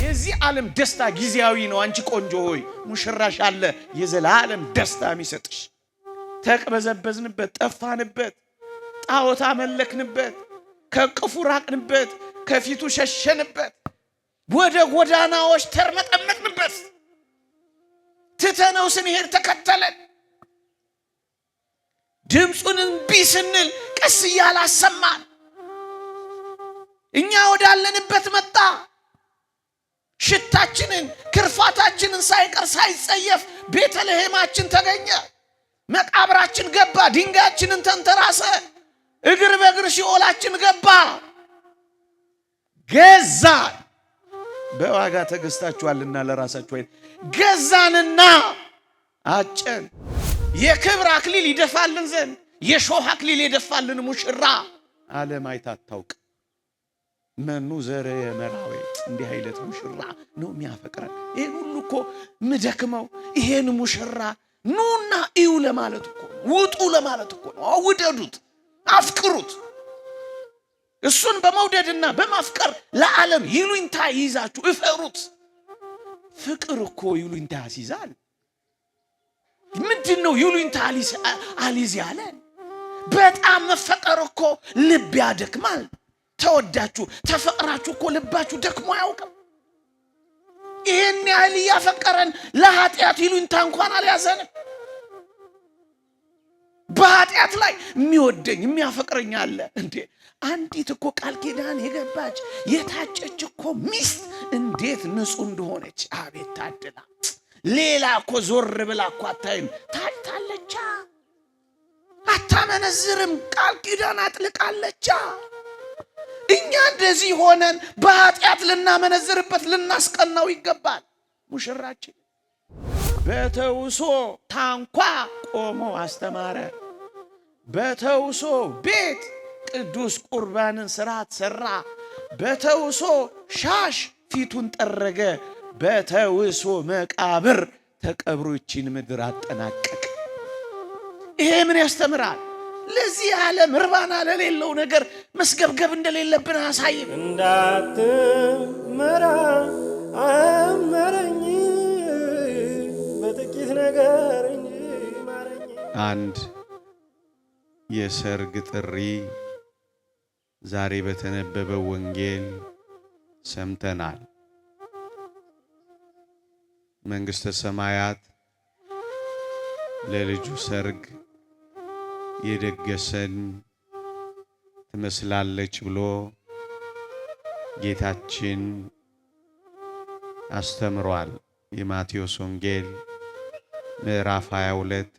የዚህ ዓለም ደስታ ጊዜያዊ ነው። አንቺ ቆንጆ ሆይ ሙሽራሽ አለ የዘላለም ደስታ የሚሰጥሽ። ተቅበዘበዝንበት፣ ጠፋንበት፣ ጣዖት አመለክንበት፣ ከቅፉ ራቅንበት፣ ከፊቱ ሸሸንበት፣ ወደ ጎዳናዎች ተርመጠመጥንበት፣ ትተነው ስንሄድ ተከተለን። ድምፁን እምቢ ስንል ቀስ እያለ አሰማን። እኛ ወዳለንበት መጣ። ሽታችንን ክርፋታችንን ሳይቀር ሳይጸየፍ ቤተልሔማችን ተገኘ። መቃብራችን ገባ። ድንጋያችንን ተንተራሰ። እግር በእግር ሲኦላችን ገባ። ገዛን። በዋጋ ተገዝታችኋልና ለራሳችሁ አይደል። ገዛንና አጨን። የክብር አክሊል ይደፋልን ዘንድ የሾህ አክሊል የደፋልን ሙሽራ ዓለም አይታ አታውቅ። መኑ ዘረ የመራዊ እንዲህ አይነት ሙሽራ ነው የሚያፈቅረን። ይሄን ሁሉ እኮ ምደክመው ይሄን ሙሽራ ኑና እዩ ለማለት እኮ ውጡ ለማለት እኮ ነው። ውደዱት፣ አፍቅሩት። እሱን በመውደድና በማፍቀር ለዓለም ይሉኝታ ይዛችሁ እፈሩት። ፍቅር እኮ ይሉኝታ ያስይዛል። ምንድነው ይሉኝታ አሊዝ ያለ? በጣም መፈቀር እኮ ልብ ያደክማል። ተወዳችሁ ተፈቅራችሁ እኮ ልባችሁ ደክሞ አያውቅም። ይሄን ያህል ያፈቀረን ለኃጢአት ይሉኝታ እንኳን አልያዘንም። በኃጢአት ላይ የሚወደኝ የሚያፈቅረኝ አለ እንዴ? አንዲት እኮ ቃል ኪዳን የገባች የታጨች እኮ ሚስት እንዴት ንጹህ እንደሆነች አቤት ታድላ። ሌላ እኮ ዞር ብላ እኮ አታይም፣ ታጭታለቻ። አታመነዝርም፣ ቃል ኪዳን አጥልቃለቻ። እኛ እንደዚህ ሆነን በኃጢአት ልናመነዝርበት ልናስቀናው ይገባል። ሙሽራችን በተውሶ ታንኳ ቆሞ አስተማረ። በተውሶ ቤት ቅዱስ ቁርባንን ስርዓት ሰራ። በተውሶ ሻሽ ፊቱን ጠረገ። በተውሶ መቃብር ተቀብሮ ይችን ምድር አጠናቀቀ። ይሄ ምን ያስተምራል? ለዚህ ዓለም እርባና ለሌለው ነገር መስገብገብ እንደሌለብን አሳይም። እንዳትመራ አመረኝ በጥቂት ነገር እንጂ ማረኝ። አንድ የሰርግ ጥሪ ዛሬ በተነበበው ወንጌል ሰምተናል። መንግሥተ ሰማያት ለልጁ ሰርግ የደገሰን ትመስላለች ብሎ ጌታችን አስተምሯል። የማቴዎስ ወንጌል ምዕራፍ 22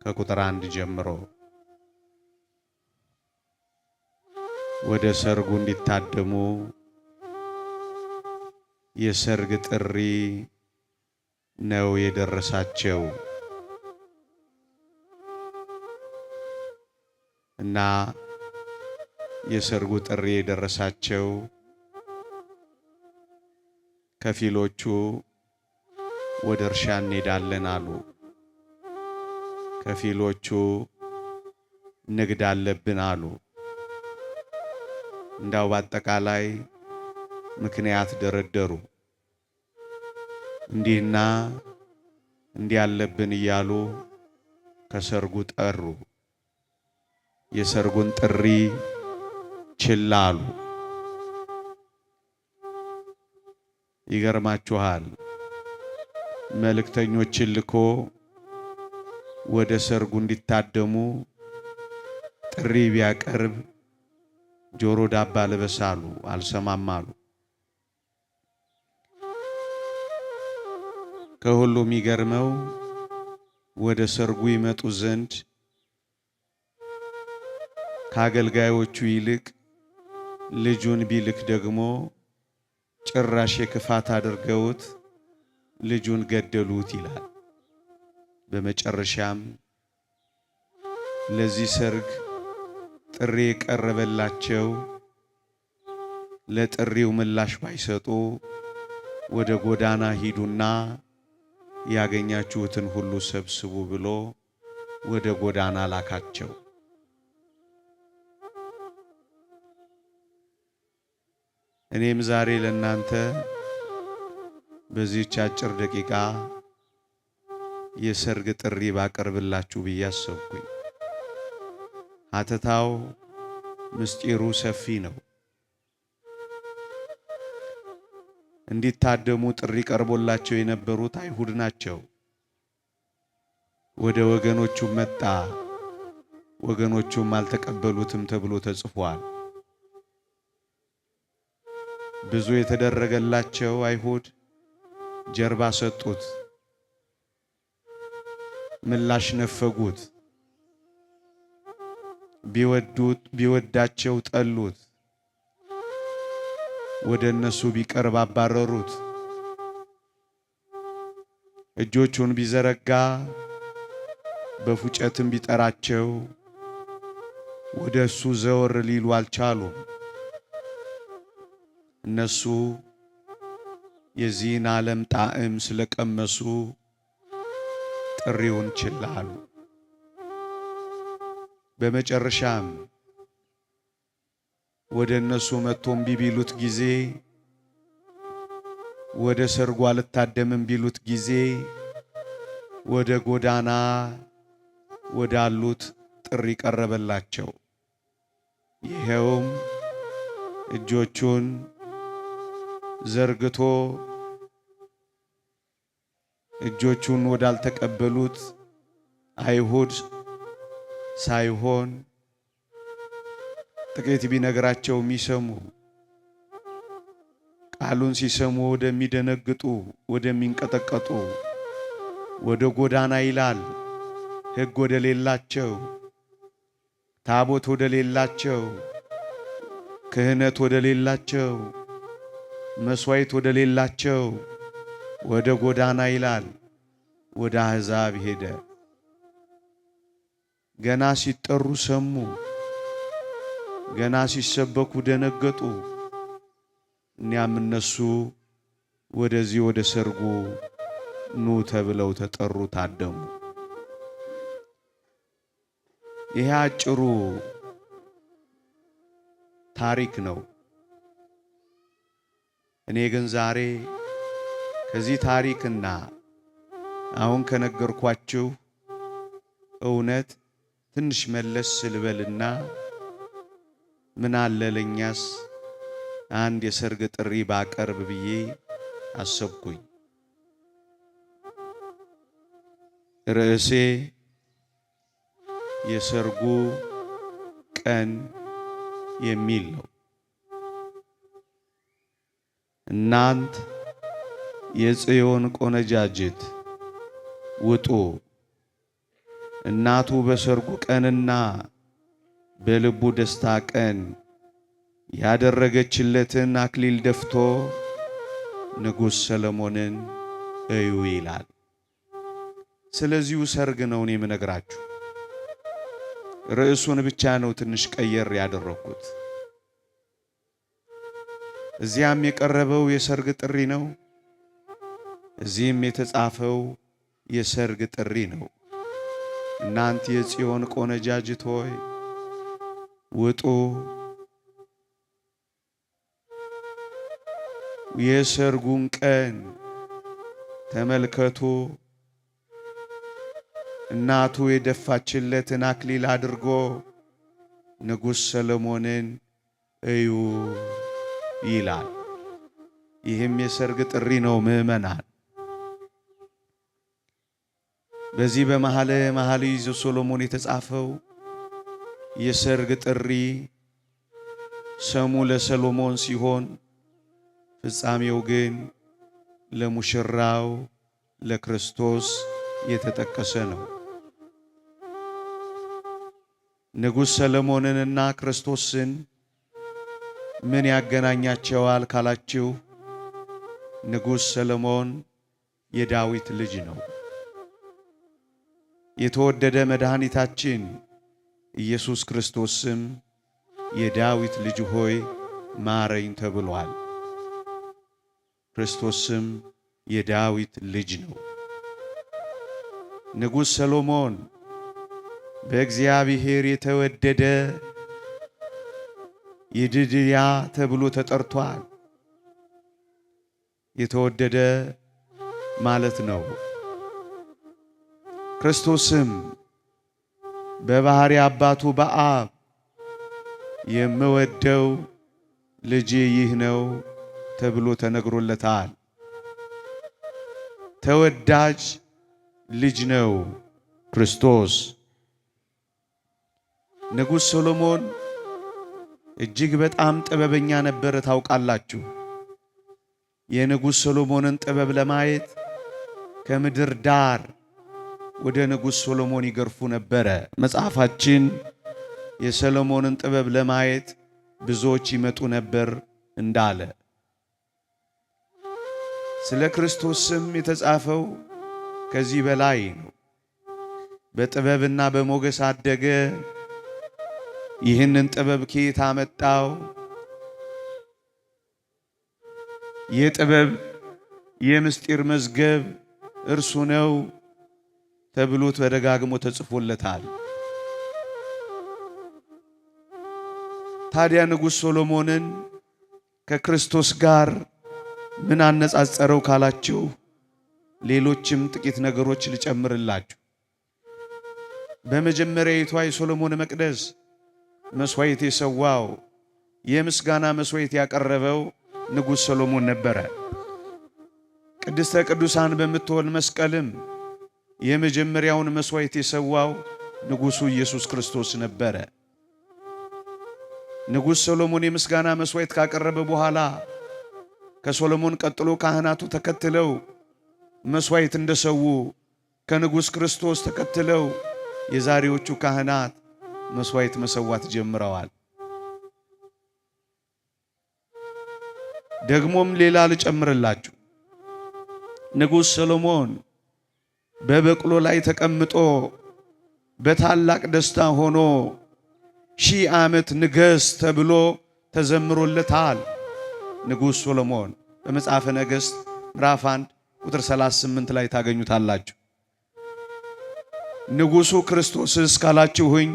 ከቁጥር 1 ጀምሮ ወደ ሰርጉ እንዲታደሙ የሰርግ ጥሪ ነው የደረሳቸው እና የሰርጉ ጥሪ የደረሳቸው ከፊሎቹ ወደ እርሻ እንሄዳለን አሉ። ከፊሎቹ ንግድ አለብን አሉ። እንዳው በአጠቃላይ ምክንያት ደረደሩ። እንዲህና እንዲህ ያለብን እያሉ ከሰርጉ ጠሩ። የሰርጉን ጥሪ ችላ አሉ። ይገርማችኋል፣ መልእክተኞችን ልኮ ወደ ሰርጉ እንዲታደሙ ጥሪ ቢያቀርብ ጆሮ ዳባ ልበስ አሉ፣ አልሰማም አሉ። ከሁሉ የሚገርመው ወደ ሰርጉ ይመጡ ዘንድ ከአገልጋዮቹ ይልቅ ልጁን ቢልክ ደግሞ ጭራሽ የክፋት አድርገውት ልጁን ገደሉት ይላል። በመጨረሻም ለዚህ ሰርግ ጥሪ የቀረበላቸው ለጥሪው ምላሽ ባይሰጡ ወደ ጎዳና ሂዱና ያገኛችሁትን ሁሉ ሰብስቡ ብሎ ወደ ጎዳና ላካቸው። እኔም ዛሬ ለእናንተ በዚህች አጭር ደቂቃ የሰርግ ጥሪ ባቀርብላችሁ ብዬ አሰብኩኝ። ሀተታው ምስጢሩ ሰፊ ነው። እንዲታደሙ ጥሪ ቀርቦላቸው የነበሩት አይሁድ ናቸው። ወደ ወገኖቹ መጣ፣ ወገኖቹም አልተቀበሉትም ተብሎ ተጽፏል። ብዙ የተደረገላቸው አይሁድ ጀርባ ሰጡት፣ ምላሽ ነፈጉት። ቢወዳቸው ጠሉት፣ ወደ እነሱ ቢቀርብ አባረሩት። እጆቹን ቢዘረጋ በፉጨትም ቢጠራቸው ወደ እሱ ዘወር ሊሉ አልቻሉም። እነሱ የዚህን ዓለም ጣዕም ስለቀመሱ ጥሪውን ችላ አሉ። በመጨረሻም ወደ እነሱ መጥቶም ቢሉት ጊዜ፣ ወደ ሰርጉ አልታደምም ቢሉት ጊዜ ወደ ጎዳና ወዳሉት ጥሪ ቀረበላቸው። ይሄውም እጆቹን ዘርግቶ እጆቹን ወዳልተቀበሉት አይሁድ ሳይሆን ጥቂት ቢነግራቸው የሚሰሙ፣ ቃሉን ሲሰሙ ወደሚደነግጡ፣ ወደሚንቀጠቀጡ ወደ ጎዳና ይላል ሕግ ወደ ሌላቸው፣ ታቦት ወደ ሌላቸው፣ ክህነት ወደ ሌላቸው፣ መስዋዕት ወደ ሌላቸው ወደ ጎዳና ይላል ወደ አሕዛብ ሄደ። ገና ሲጠሩ ሰሙ፣ ገና ሲሰበኩ ደነገጡ። እኒያም እነሱ ወደዚህ ወደ ሰርጉ ኑ ተብለው ተጠሩ፣ ታደሙ። ይሄ አጭሩ ታሪክ ነው። እኔ ግን ዛሬ ከዚህ ታሪክና አሁን ከነገርኳችሁ እውነት ትንሽ መለስ ልበልና ምን አለ ለኛስ አንድ የሰርግ ጥሪ ባቀርብ ብዬ አሰብኩኝ። ርዕሴ የሰርጉ ቀን የሚል ነው። እናንት የጽዮን ቆነጃጅት ውጡ፣ እናቱ በሰርጉ ቀንና በልቡ ደስታ ቀን ያደረገችለትን አክሊል ደፍቶ ንጉሥ ሰሎሞንን እዩ ይላል። ስለዚሁ ሰርግ ነው እኔ የምነግራችሁ። ርዕሱን ብቻ ነው ትንሽ ቀየር ያደረኩት። እዚያም የቀረበው የሰርግ ጥሪ ነው፣ እዚህም የተጻፈው የሰርግ ጥሪ ነው። እናንተ የጽዮን ቆነጃጅት ሆይ ውጡ፣ የሰርጉን ቀን ተመልከቱ፣ እናቱ የደፋችለትን አክሊል አድርጎ ንጉሥ ሰሎሞንን እዩ ይላል። ይህም የሰርግ ጥሪ ነው ምዕመናን። በዚህ በመኃልየ ሰሎሞን የተጻፈው የሰርግ ጥሪ ሰሙ ለሰሎሞን ሲሆን ፍጻሜው ግን ለሙሽራው ለክርስቶስ የተጠቀሰ ነው። ንጉሥ ሰሎሞንንና ክርስቶስን ምን ያገናኛቸዋል ካላችሁ፣ ንጉሥ ሰሎሞን የዳዊት ልጅ ነው። የተወደደ መድኃኒታችን ኢየሱስ ክርስቶስም የዳዊት ልጅ ሆይ ማረኝ ተብሏል። ክርስቶስም የዳዊት ልጅ ነው። ንጉሥ ሰሎሞን በእግዚአብሔር የተወደደ ይድድያ ተብሎ ተጠርቷል። የተወደደ ማለት ነው። ክርስቶስም በባሕርይ አባቱ በአብ የምወደው ልጄ ይህ ነው ተብሎ ተነግሮለታል። ተወዳጅ ልጅ ነው ክርስቶስ። ንጉሥ ሰሎሞን እጅግ በጣም ጥበበኛ ነበረ። ታውቃላችሁ። የንጉሥ ሰሎሞንን ጥበብ ለማየት ከምድር ዳር ወደ ንጉሥ ሰሎሞን ይገርፉ ነበረ። መጽሐፋችን የሰሎሞንን ጥበብ ለማየት ብዙዎች ይመጡ ነበር እንዳለ፣ ስለ ክርስቶስ ስም የተጻፈው ከዚህ በላይ ነው። በጥበብና በሞገስ አደገ። ይህንን ጥበብ ከየት አመጣው? የጥበብ የምስጢር መዝገብ እርሱ ነው ተብሎ ተደጋግሞ ተጽፎለታል። ታዲያ ንጉሥ ሰሎሞንን ከክርስቶስ ጋር ምን አነጻጸረው ካላችሁ ሌሎችም ጥቂት ነገሮች ልጨምርላችሁ። በመጀመሪያይቷ የሶሎሞን መቅደስ መስዋዕት የሰዋው የምስጋና መስዋዕት ያቀረበው ንጉሥ ሰሎሞን ነበረ። ቅድስተ ቅዱሳን በምትሆን መስቀልም የመጀመሪያውን መስዋዕት የሰዋው ንጉሡ ኢየሱስ ክርስቶስ ነበረ። ንጉሥ ሰሎሞን የምስጋና መስዋዕት ካቀረበ በኋላ ከሶሎሞን ቀጥሎ ካህናቱ ተከትለው መስዋዕት እንደሰው ከንጉሥ ክርስቶስ ተከትለው የዛሬዎቹ ካህናት መስዋዕት መሰዋት ጀምረዋል። ደግሞም ሌላ ልጨምርላችሁ። ንጉሥ ሰሎሞን በበቅሎ ላይ ተቀምጦ በታላቅ ደስታ ሆኖ 1000 ዓመት ንገሥ ተብሎ ተዘምሮለታል። ንጉሥ ሰሎሞን በመጽሐፈ ነገሥት ምዕራፍ 1 ቁጥር 38 ላይ ታገኙታላችሁ። ንጉሡ ክርስቶስስ ካላችሁኝ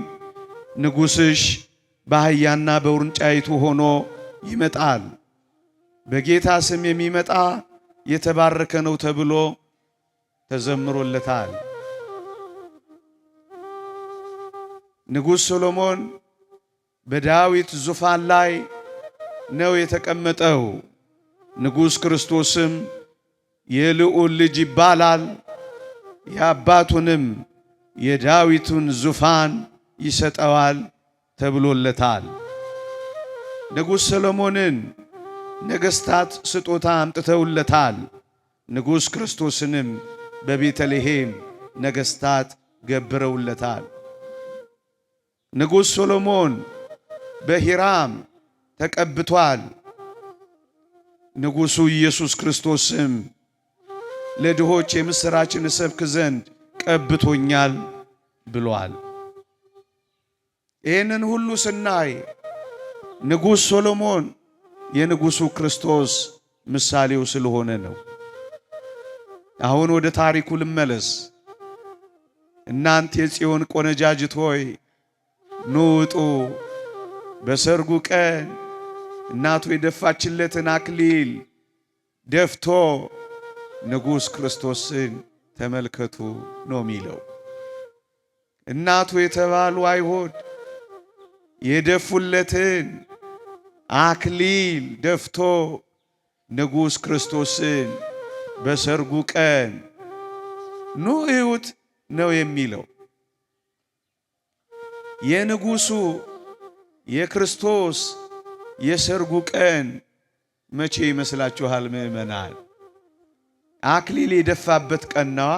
ንጉሥሽ በአህያና በውርንጫይቱ ሆኖ ይመጣል፣ በጌታ ስም የሚመጣ የተባረከ ነው ተብሎ ተዘምሮለታል። ንጉሥ ሰሎሞን በዳዊት ዙፋን ላይ ነው የተቀመጠው። ንጉሥ ክርስቶስም የልዑል ልጅ ይባላል፣ የአባቱንም የዳዊቱን ዙፋን ይሰጠዋል ተብሎለታል። ንጉሥ ሰሎሞንን ነገሥታት ስጦታ አምጥተውለታል። ንጉሥ ክርስቶስንም በቤተልሔም ነገሥታት ገብረውለታል። ንጉሥ ሰሎሞን በሂራም ተቀብቷል። ንጉሡ ኢየሱስ ክርስቶስም ለድሆች የምሥራችን እሰብክ ዘንድ ቀብቶኛል ብሏል። ይህንን ሁሉ ስናይ ንጉሥ ሰሎሞን የንጉሡ ክርስቶስ ምሳሌው ስለሆነ ነው። አሁን ወደ ታሪኩ ልመለስ። እናንተ የጽዮን ቆነጃጅት ሆይ ኑ ውጡ፣ በሰርጉ ቀን እናቱ የደፋችለትን አክሊል ደፍቶ ንጉሥ ክርስቶስን ተመልከቱ ነው የሚለው። እናቱ የተባሉ አይሁድ የደፉለትን አክሊል ደፍቶ ንጉሥ ክርስቶስን በሰርጉ ቀን ኑ እዩት ነው የሚለው። የንጉሡ የክርስቶስ የሰርጉ ቀን መቼ ይመስላችኋል ምዕመናን? አክሊል የደፋበት ቀን ነዋ።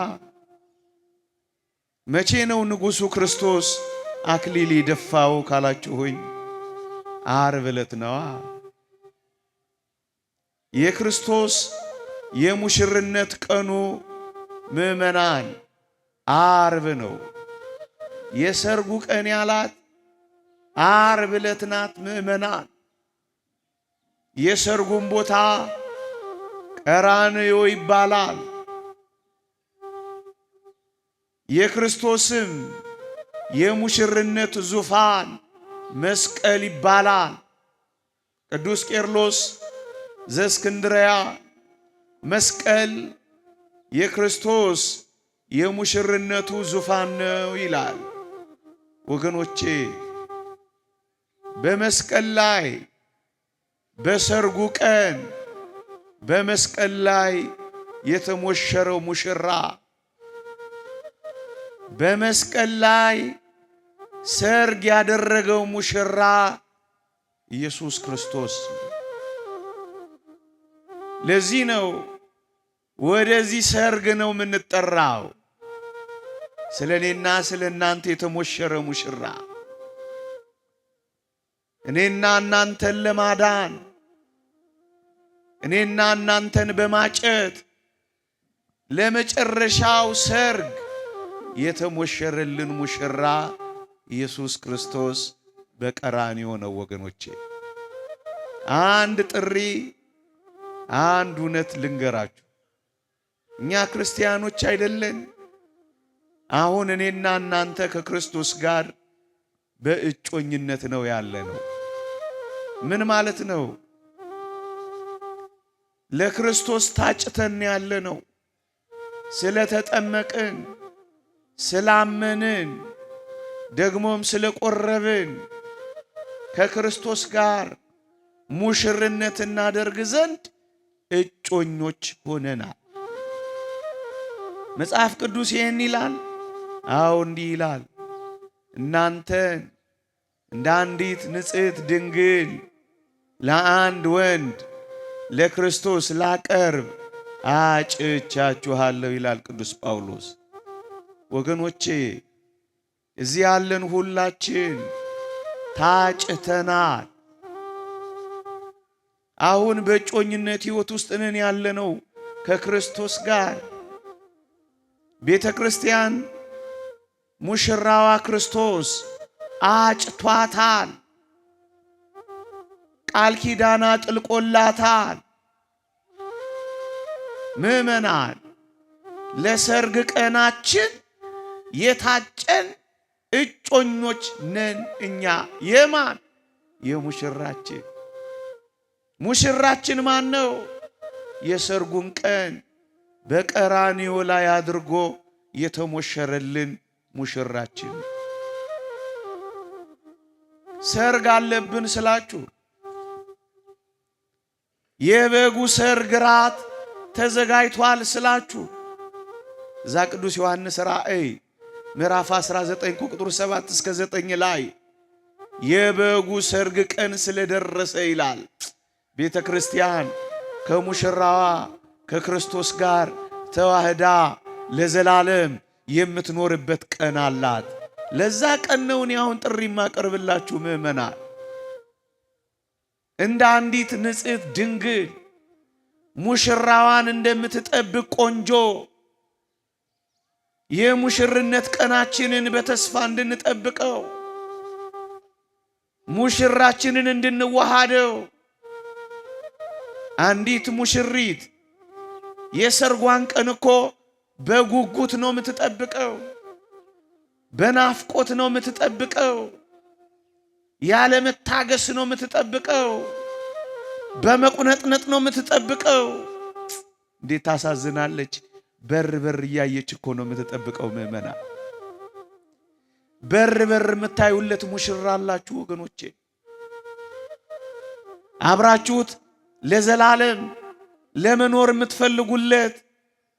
መቼ ነው ንጉሡ ክርስቶስ አክሊል የደፋው ካላችሁኝ ዓርብ ዕለት ነዋ። የክርስቶስ የሙሽርነት ቀኑ ምዕመናን ዓርብ ነው። የሰርጉ ቀን ያላት ዓርብ ዕለት ናት ምዕመናን። የሰርጉም ቦታ ቀራንዮ ይባላል። የክርስቶስም የሙሽርነት ዙፋን መስቀል ይባላል። ቅዱስ ቄርሎስ ዘእስክንድርያ መስቀል የክርስቶስ የሙሽርነቱ ዙፋን ነው ይላል። ወገኖቼ በመስቀል ላይ በሰርጉ ቀን በመስቀል ላይ የተሞሸረው ሙሽራ በመስቀል ላይ ሰርግ ያደረገው ሙሽራ ኢየሱስ ክርስቶስ። ለዚህ ነው ወደዚህ ሰርግ ነው የምንጠራው። ስለኔና ስለናንተ የተሞሸረ ሙሽራ እኔና እናንተን ለማዳን እኔና እናንተን በማጨት ለመጨረሻው ሰርግ የተሞሸረልን ሙሽራ ኢየሱስ ክርስቶስ በቀራንዮ ነው። ወገኖቼ አንድ ጥሪ አንድ እውነት ልንገራችሁ። እኛ ክርስቲያኖች አይደለን? አሁን እኔና እናንተ ከክርስቶስ ጋር በእጮኝነት ነው ያለነው። ምን ማለት ነው? ለክርስቶስ ታጭተን ያለነው። ስለተጠመቅን ስላመንን ደግሞም ስለቆረብን ከክርስቶስ ጋር ሙሽርነት እናደርግ ዘንድ እጮኞች ሆነናል። መጽሐፍ ቅዱስ ይህን ይላል። አዎ እንዲህ ይላል፣ እናንተን እንደ አንዲት ንጽሕት ድንግል ለአንድ ወንድ ለክርስቶስ ላቀርብ አጭቻችኋለሁ ይላል ቅዱስ ጳውሎስ። ወገኖቼ እዚህ ያለን ሁላችን ታጭተናል። አሁን በእጮኝነት ሕይወት ውስጥ ነን ያለነው ከክርስቶስ ጋር። ቤተ ክርስቲያን ሙሽራዋ ክርስቶስ አጭቷታል። ቃል ኪዳን አጥልቆላታል። ምእመናን ለሰርግ ቀናችን የታጨን እጮኞች ነን እኛ። የማን? የሙሽራችን። ሙሽራችን ማን ነው? የሰርጉን ቀን በቀራንዮ ላይ አድርጎ የተሞሸረልን ሙሽራችን። ሰርግ አለብን ስላችሁ የበጉ ሰርግ ራት ተዘጋጅቷል ስላችሁ እዛ ቅዱስ ዮሐንስ ራእይ ምዕራፍ 19 ቁጥር 7 እስከ 9 ላይ የበጉ ሰርግ ቀን ስለደረሰ ይላል። ቤተ ክርስቲያን ከሙሽራዋ ከክርስቶስ ጋር ተዋህዳ ለዘላለም የምትኖርበት ቀን አላት። ለዛ ቀን ነው እኔ አሁን ጥሪ ማቀርብላችሁ ምእመናን። እንደ አንዲት ንጽሕት ድንግል ሙሽራዋን እንደምትጠብቅ ቆንጆ የሙሽርነት ቀናችንን በተስፋ እንድንጠብቀው ሙሽራችንን እንድንዋሃደው። አንዲት ሙሽሪት የሰርጓን ቀን እኮ በጉጉት ነው የምትጠብቀው፣ በናፍቆት ነው የምትጠብቀው፣ ያለ መታገስ ነው የምትጠብቀው፣ በመቁነጥነጥ ነው የምትጠብቀው። እንዴት ታሳዝናለች! በር በር እያየች እኮ ነው የምትጠብቀው። ምእመና በር በር የምታዩለት ሙሽራ አላችሁ ወገኖቼ። አብራችሁት ለዘላለም ለመኖር የምትፈልጉለት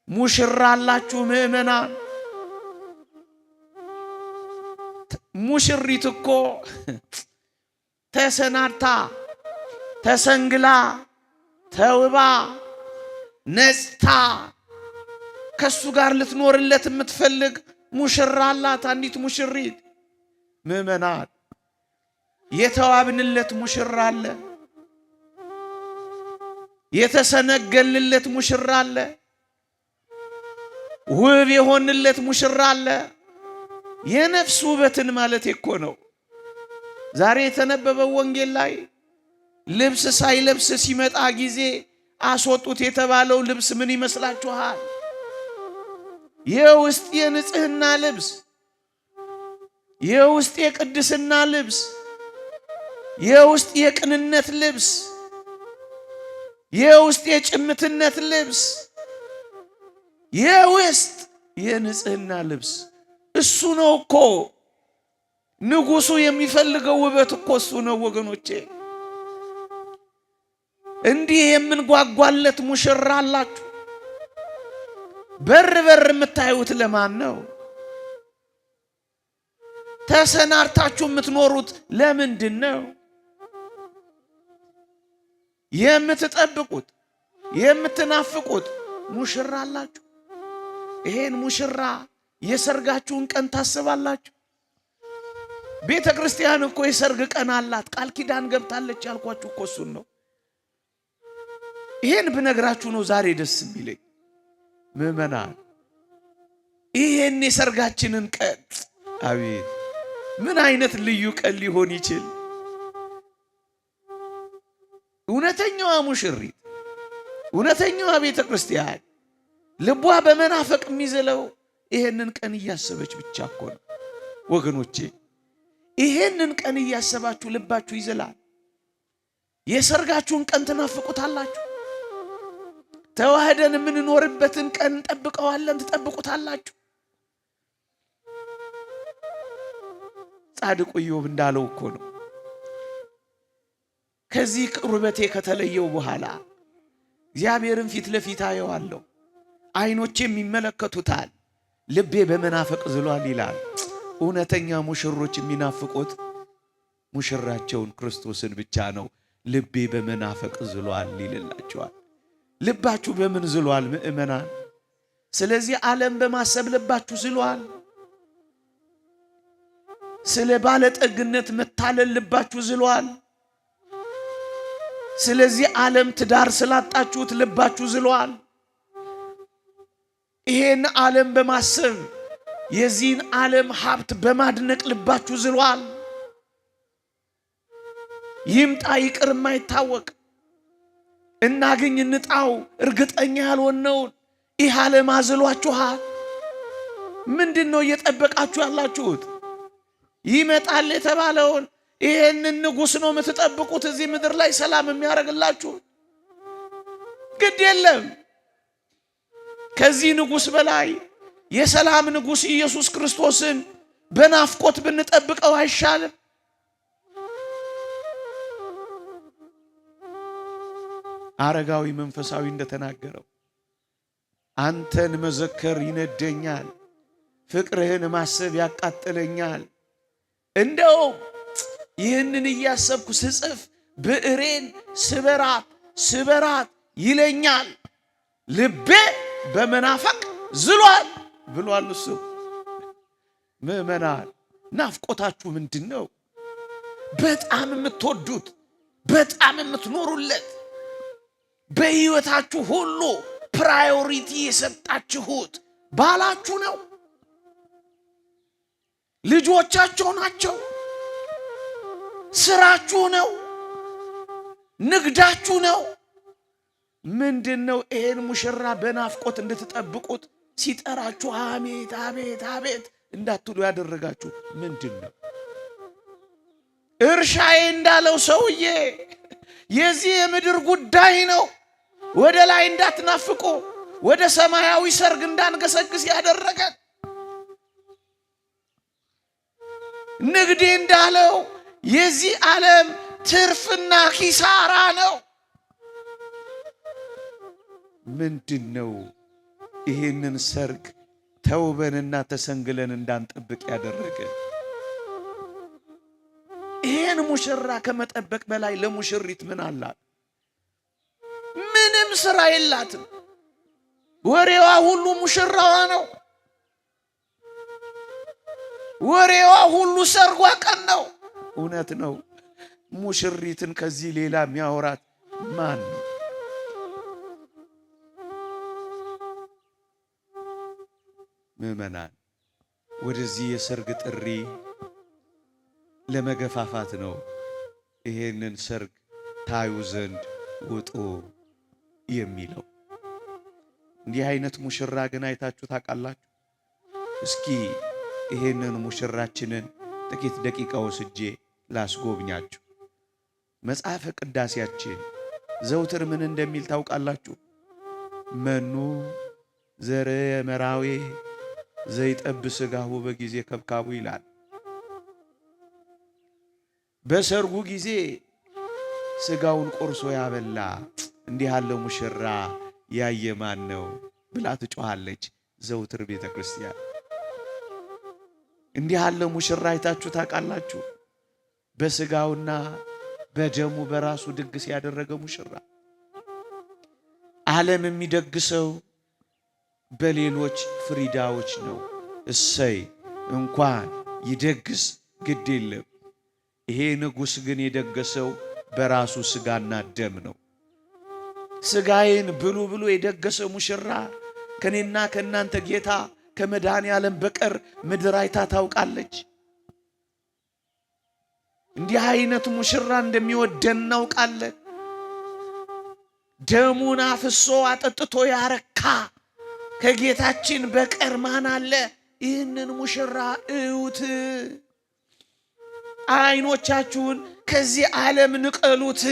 ሙሽራ አላችሁ ምእመና። ሙሽሪት እኮ ተሰናድታ ተሰንግላ ተውባ ነጽታ ከሱ ጋር ልትኖርለት የምትፈልግ ሙሽራ አላት። አንዲት ሙሽሪት ምእመናን የተዋብንለት ሙሽራ አለ፣ የተሰነገልለት ሙሽራ አለ፣ ውብ የሆንለት ሙሽራ አለ። የነፍስ ውበትን ማለት እኮ ነው። ዛሬ የተነበበው ወንጌል ላይ ልብስ ሳይለብስ ሲመጣ ጊዜ አስወጡት የተባለው ልብስ ምን ይመስላችኋል? የውስጥ የንጽህና ልብስ፣ የውስጥ የቅድስና ልብስ፣ የውስጥ የቅንነት ልብስ፣ የውስጥ የጭምትነት ልብስ፣ የውስጥ የንጽህና ልብስ እሱ ነው እኮ። ንጉሱ የሚፈልገው ውበት እኮ እሱ ነው ወገኖቼ። እንዲህ የምንጓጓለት ሙሽራ አላችሁ። በር በር የምታዩት ለማን ነው? ተሰናርታችሁ የምትኖሩት ለምንድን ነው? የምትጠብቁት የምትናፍቁት ሙሽራ አላችሁ። ይሄን ሙሽራ የሰርጋችሁን ቀን ታስባላችሁ። ቤተ ክርስቲያን እኮ የሰርግ ቀን አላት፣ ቃል ኪዳን ገብታለች። ያልኳችሁ እኮ እሱን ነው። ይሄን ብነግራችሁ ነው ዛሬ ደስ የሚለኝ ምዕመናን። ይሄን የሰርጋችንን ቀን አቤት ምን አይነት ልዩ ቀን ሊሆን ይችል! እውነተኛዋ ሙሽሪት፣ እውነተኛዋ ቤተ ክርስቲያን ልቧ በመናፈቅ የሚዝለው ይሄንን ቀን እያሰበች ብቻ እኮ ነው ወገኖቼ። ይሄንን ቀን እያሰባችሁ ልባችሁ ይዝላል። የሰርጋችሁን ቀን ትናፍቁታላችሁ። ተዋህደን የምንኖርበትን ቀን እንጠብቀዋለን፣ ትጠብቁታላችሁ። ጻድቁ ኢዮብ እንዳለው እኮ ነው ከዚህ ቁርበቴ ከተለየው በኋላ እግዚአብሔርን ፊት ለፊት አየዋለሁ፣ ዓይኖቼም ይመለከቱታል፣ ልቤ በመናፈቅ ዝሏል ይላል። እውነተኛ ሙሽሮች የሚናፍቁት ሙሽራቸውን ክርስቶስን ብቻ ነው። ልቤ በመናፈቅ ዝሏል ይልላቸዋል። ልባችሁ በምን ዝሏል ምእመናን? ስለዚህ ዓለም በማሰብ ልባችሁ ዝሏል። ስለ ባለጠግነት መታለል ልባችሁ ዝሏል። ስለዚህ ዓለም ትዳር ስላጣችሁት ልባችሁ ዝሏል። ይሄን ዓለም በማሰብ የዚህን ዓለም ሀብት በማድነቅ ልባችሁ ዝሏል። ይምጣ ይቅር የማይታወቅ እናገኝ እንጣው እርግጠኛ ያልሆነውን ይህ ዓለም አዝሏችኋል። ምንድነው እየጠበቃችሁ ያላችሁት? ይመጣል የተባለውን ይሄንን ንጉሥ ነው የምትጠብቁት? እዚህ ምድር ላይ ሰላም የሚያደርግላችሁ ግድ የለም። ከዚህ ንጉሥ በላይ የሰላም ንጉሥ ኢየሱስ ክርስቶስን በናፍቆት ብንጠብቀው አይሻልም? አረጋዊ መንፈሳዊ እንደተናገረው አንተን መዘከር ይነደኛል፣ ፍቅርህን ማሰብ ያቃጥለኛል። እንደው ይህንን እያሰብኩ ስጽፍ ብዕሬን ስበራት ይለኛል፣ ልቤ በመናፈቅ ዝሏል ብሏል እሱ። ምዕመናን ናፍቆታችሁ ምንድን ነው? በጣም የምትወዱት በጣም የምትኖሩለት በሕይወታችሁ ሁሉ ፕራዮሪቲ የሰጣችሁት ባላችሁ ነው? ልጆቻችሁ ናቸው? ስራችሁ ነው? ንግዳችሁ ነው? ምንድነው? ይሄን ሙሽራ በናፍቆት እንድትጠብቁት ሲጠራችሁ አሜት አቤት አቤት እንዳትሉ ያደረጋችሁ ምንድነው? እርሻዬ እንዳለው ሰውዬ የዚህ የምድር ጉዳይ ነው፣ ወደ ላይ እንዳትናፍቁ፣ ወደ ሰማያዊ ሰርግ እንዳንገሰግስ ያደረገን። ንግዴ እንዳለው የዚህ ዓለም ትርፍና ኪሳራ ነው። ምንድነው ይሄንን ሰርግ ተውበንና ተሰንግለን እንዳንጠብቅ ያደረገን? ይሄን ሙሽራ ከመጠበቅ በላይ ለሙሽሪት ምን አላት? ምንም ስራ የላትም። ወሬዋ ሁሉ ሙሽራዋ ነው። ወሬዋ ሁሉ ሰርጓ ቀን ነው። እውነት ነው። ሙሽሪትን ከዚህ ሌላ የሚያወራት ማን ነው? ምዕመናን ወደዚህ የሰርግ ጥሪ ለመገፋፋት ነው። ይሄንን ሰርግ ታዩ ዘንድ ውጡ የሚለው። እንዲህ አይነት ሙሽራ ግን አይታችሁ ታውቃላችሁ? እስኪ ይሄንን ሙሽራችንን ጥቂት ደቂቃ ወስጄ ላስጎብኛችሁ። መጽሐፈ ቅዳሴያችን ዘውትር ምን እንደሚል ታውቃላችሁ? መኑ ዘረ መራዊ ዘይጠብ ስጋሁ በጊዜ ከብካቡ ይላል። በሰርጉ ጊዜ ስጋውን ቆርሶ ያበላ እንዲህ ያለ ሙሽራ ያየ ማን ነው ብላ ትጮኻለች ዘውትር ቤተ ክርስቲያን። እንዲህ ያለ ሙሽራ አይታችሁ ታውቃላችሁ? በስጋውና በደሙ በራሱ ድግስ ያደረገ ሙሽራ። ዓለም የሚደግሰው በሌሎች ፍሪዳዎች ነው። እሰይ እንኳን ይደግስ ግድ የለም። ይሄ ንጉሥ ግን የደገሰው በራሱ ስጋና ደም ነው። ስጋዬን ብሉ ብሎ የደገሰ ሙሽራ ከኔና ከናንተ ጌታ ከመድኃኔ ዓለም በቀር ምድር አይታ ታውቃለች? እንዲህ አይነት ሙሽራ እንደሚወደን እናውቃለን። ደሙን አፍሶ አጠጥቶ ያረካ ከጌታችን በቀር ማን አለ? ይህንን ሙሽራ እዩት። አይኖቻችሁን ከዚህ ዓለም ንቀሉት።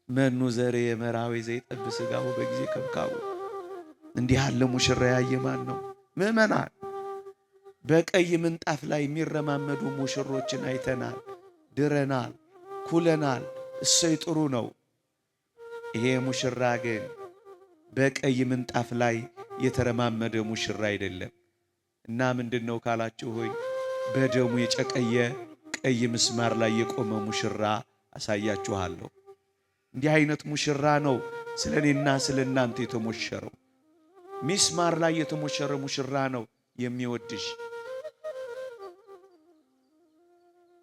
መኑ ዘሬ መራዊ ዘይጠብ ስጋሁ በጊዜ ከብካቡ። እንዲህ ያለ ሙሽራ ያየ ማን ነው? ምእመናን፣ በቀይ ምንጣፍ ላይ የሚረማመዱ ሙሽሮችን አይተናል፣ ድረናል፣ ኩለናል። እሰይ ጥሩ ነው። ይሄ ሙሽራ ግን በቀይ ምንጣፍ ላይ የተረማመደ ሙሽራ አይደለም። እና ምንድነው ካላችሁ ሆይ በደሙ የጨቀየ ቀይ ምስማር ላይ የቆመ ሙሽራ አሳያችኋለሁ። እንዲህ አይነት ሙሽራ ነው ስለኔና ስለናንተ የተሞሸረው። ሚስማር ላይ የተሞሸረ ሙሽራ ነው የሚወድሽ።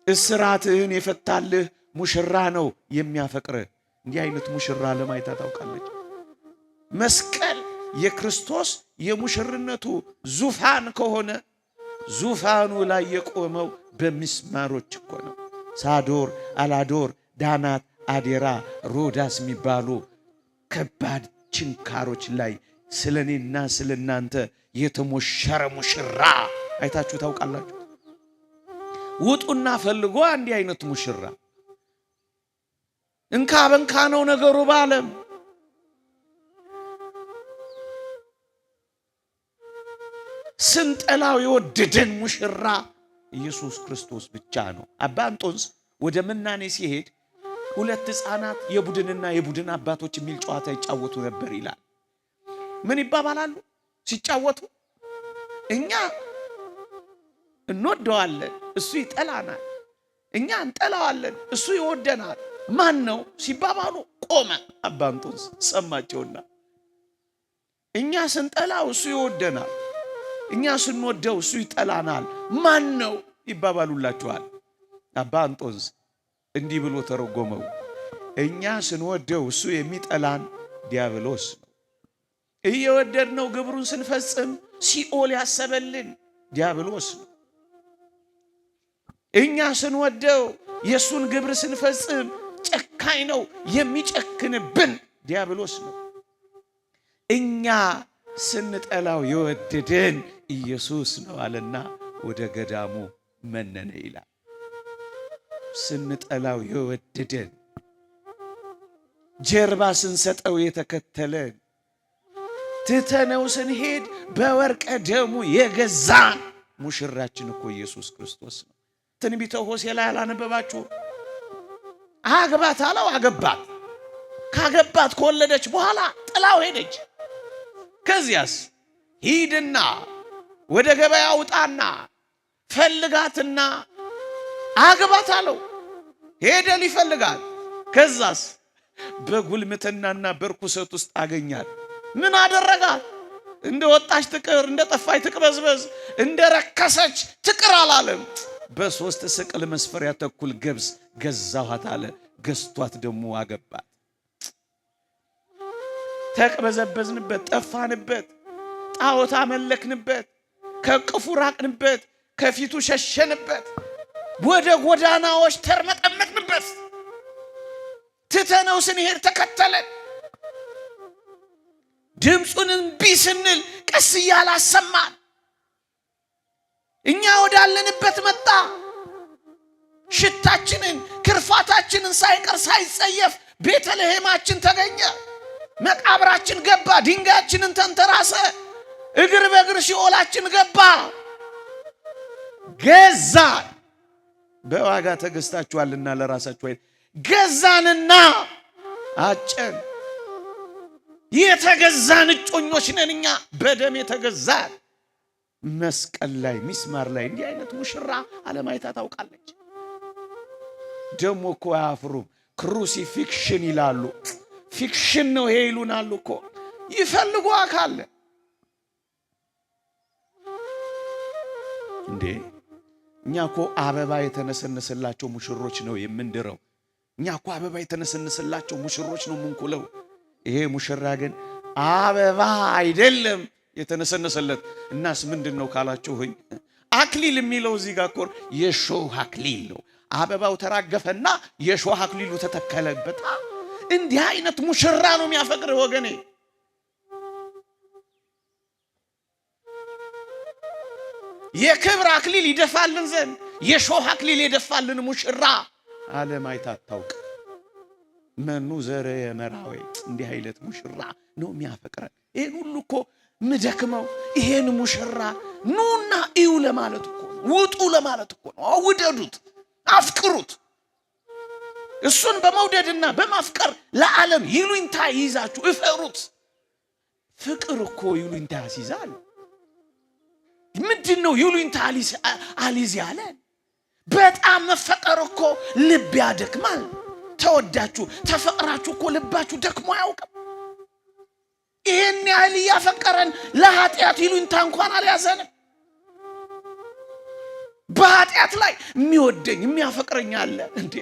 እስራትህን የፈታልህ ሙሽራ ነው የሚያፈቅርህ። እንዲህ አይነት ሙሽራ ለማየት ታውቃለች። መስቀል የክርስቶስ የሙሽርነቱ ዙፋን ከሆነ ዙፋኑ ላይ የቆመው በሚስማሮች እኮ ነው። ሳዶር፣ አላዶር፣ ዳናት፣ አዴራ፣ ሮዳስ የሚባሉ ከባድ ችንካሮች ላይ ስለኔና ስለናንተ የተሞሸረ ሙሽራ አይታችሁ ታውቃላችሁ? ውጡና ፈልጎ እንዲህ አይነት ሙሽራ። እንካ በንካ ነው ነገሩ ባለም። ስንጠላው የወደደን ሙሽራ ኢየሱስ ክርስቶስ ብቻ ነው። አባ እንጦንስ ወደ ምናኔ ሲሄድ ሁለት ሕፃናት የቡድንና የቡድን አባቶች የሚል ጨዋታ ይጫወቱ ነበር ይላል። ምን ይባባላሉ ሲጫወቱ? እኛ እንወደዋለን እሱ ይጠላናል፣ እኛ እንጠላዋለን እሱ ይወደናል። ማን ነው ሲባባሉ ቆመ። አባ እንጦንስ ሰማቸውና እኛ ስንጠላው እሱ ይወደናል፣ እኛ ስንወደው እሱ ይጠላናል፣ ማን ነው ይባባሉላችኋል። አባ እንጦንስ እንዲህ ብሎ ተረጎመው፣ እኛ ስንወደው እሱ የሚጠላን ዲያብሎስ ነው። እየወደድነው ግብሩን ስንፈጽም ሲኦል ያሰበልን ዲያብሎስ ነው። እኛ ስንወደው የሱን ግብር ስንፈጽም ጨካኝ ነው የሚጨክንብን ዲያብሎስ ነው። እኛ ስንጠላው የወደደን ኢየሱስ ነው አለና ወደ ገዳሙ መነነ ይላል። ስንጠላው የወደደን ጀርባ ስንሰጠው የተከተለን ትተነው ስንሄድ በወርቀ ደሙ የገዛን ሙሽራችን እኮ ኢየሱስ ክርስቶስ ነው። ትንቢተ ሆሴዕ ላይ አላነበባችሁ? አግባት አለው፣ አገባት። ካገባት ከወለደች በኋላ ጥላው ሄደች። ከዚያስ ሂድና ወደ ገበያ ውጣና ፈልጋትና አግባት አለው። ሄደ ሊፈልጋት። ከዛስ በጉልምትናና በርኩሰት ውስጥ አገኛት። ምን አደረጋት? እንደ ወጣች ትቅር፣ እንደ ጠፋች ትቅበዝበዝ፣ እንደ ረከሰች ትቅር አላለም። በሶስት ስቅል መስፈሪያ ተኩል ገብስ ገዛኋት አለ። ገዝቷት ደግሞ አገባት። ተቅበዘበዝንበት፣ ጠፋንበት፣ ጣዖት አመለክንበት፣ ከቅፉ ራቅንበት፣ ከፊቱ ሸሸንበት፣ ወደ ጎዳናዎች ተርመጠመጥንበት። ትተነው ስንሄድ ተከተለን። ድምፁን እምቢ ስንል ቀስ እያለ አሰማን። እኛ ወዳለንበት መጣ። ሽታችንን ክርፋታችንን ሳይቀር ሳይጸየፍ ቤተልሔማችን ተገኘ። መቃብራችን ገባ፣ ድንጋያችንን ተንተራሰ፣ እግር በእግር ሲኦላችን ገባ። ገዛን። በዋጋ ተገዝታችኋልና ለራሳችሁ አይደል። ገዛንና አጨን። የተገዛን እጮኞች ነን እኛ፣ በደም የተገዛን። መስቀል ላይ ሚስማር ላይ እንዲህ አይነት ሙሽራ ዓለም አይታ ታውቃለች። ደሞ እኮ አያፍሩም። ክሩሲፊክሽን ይላሉ። ፊክሽን ነው ይሄ ይሉናሉ እኮ። ይፈልጉ አካለ እንዴ! እኛ እኮ አበባ የተነሰነሰላቸው ሙሽሮች ነው የምንድረው። እኛ እኮ አበባ የተነሰነሰላቸው ሙሽሮች ነው የምንኩለው። ይሄ ሙሽራ ግን አበባ አይደለም የተነሰነሰለት። እናስ ምንድነው ካላችሁኝ፣ አክሊል የሚለው እዚህ ጋር እኮ የሾህ አክሊል ነው። አበባው ተራገፈና የሾህ አክሊሉ ተተከለበት። እንዲህ አይነት ሙሽራ ነው የሚያፈቅርህ ወገኔ። የክብር አክሊል ይደፋልን ዘንድ የሾህ አክሊል የደፋልን ሙሽራ ዓለም አይታ አታውቅ። መኑ ዘረ የመራዌ እንዲህ አይነት ሙሽራ ነው የሚያፈቅረን። ይሄን ሁሉ እኮ ምደክመው ይሄን ሙሽራ ኑና እዩ ለማለት እኮ ነው። ውጡ ለማለት እኮ ነው። ውደዱት፣ አፍቅሩት። እሱን በመውደድና በማፍቀር ለዓለም ይሉኝታ ይዛችሁ እፈሩት። ፍቅር እኮ ይሉኝታ ያስይዛል። ምንድነው ይሉኝታ አሊዝ ያለን? በጣም መፈቀር እኮ ልብ ያደክማል። ተወዳችሁ ተፈቅራችሁ እኮ ልባችሁ ደክሞ አያውቅም። ይሄን ያህል ያፈቀረን ለኃጢአት ይሉኝታ እንኳን አልያዘንም። በኃጢአት ላይ የሚወደኝ የሚያፈቅረኝ አለ እንዴ!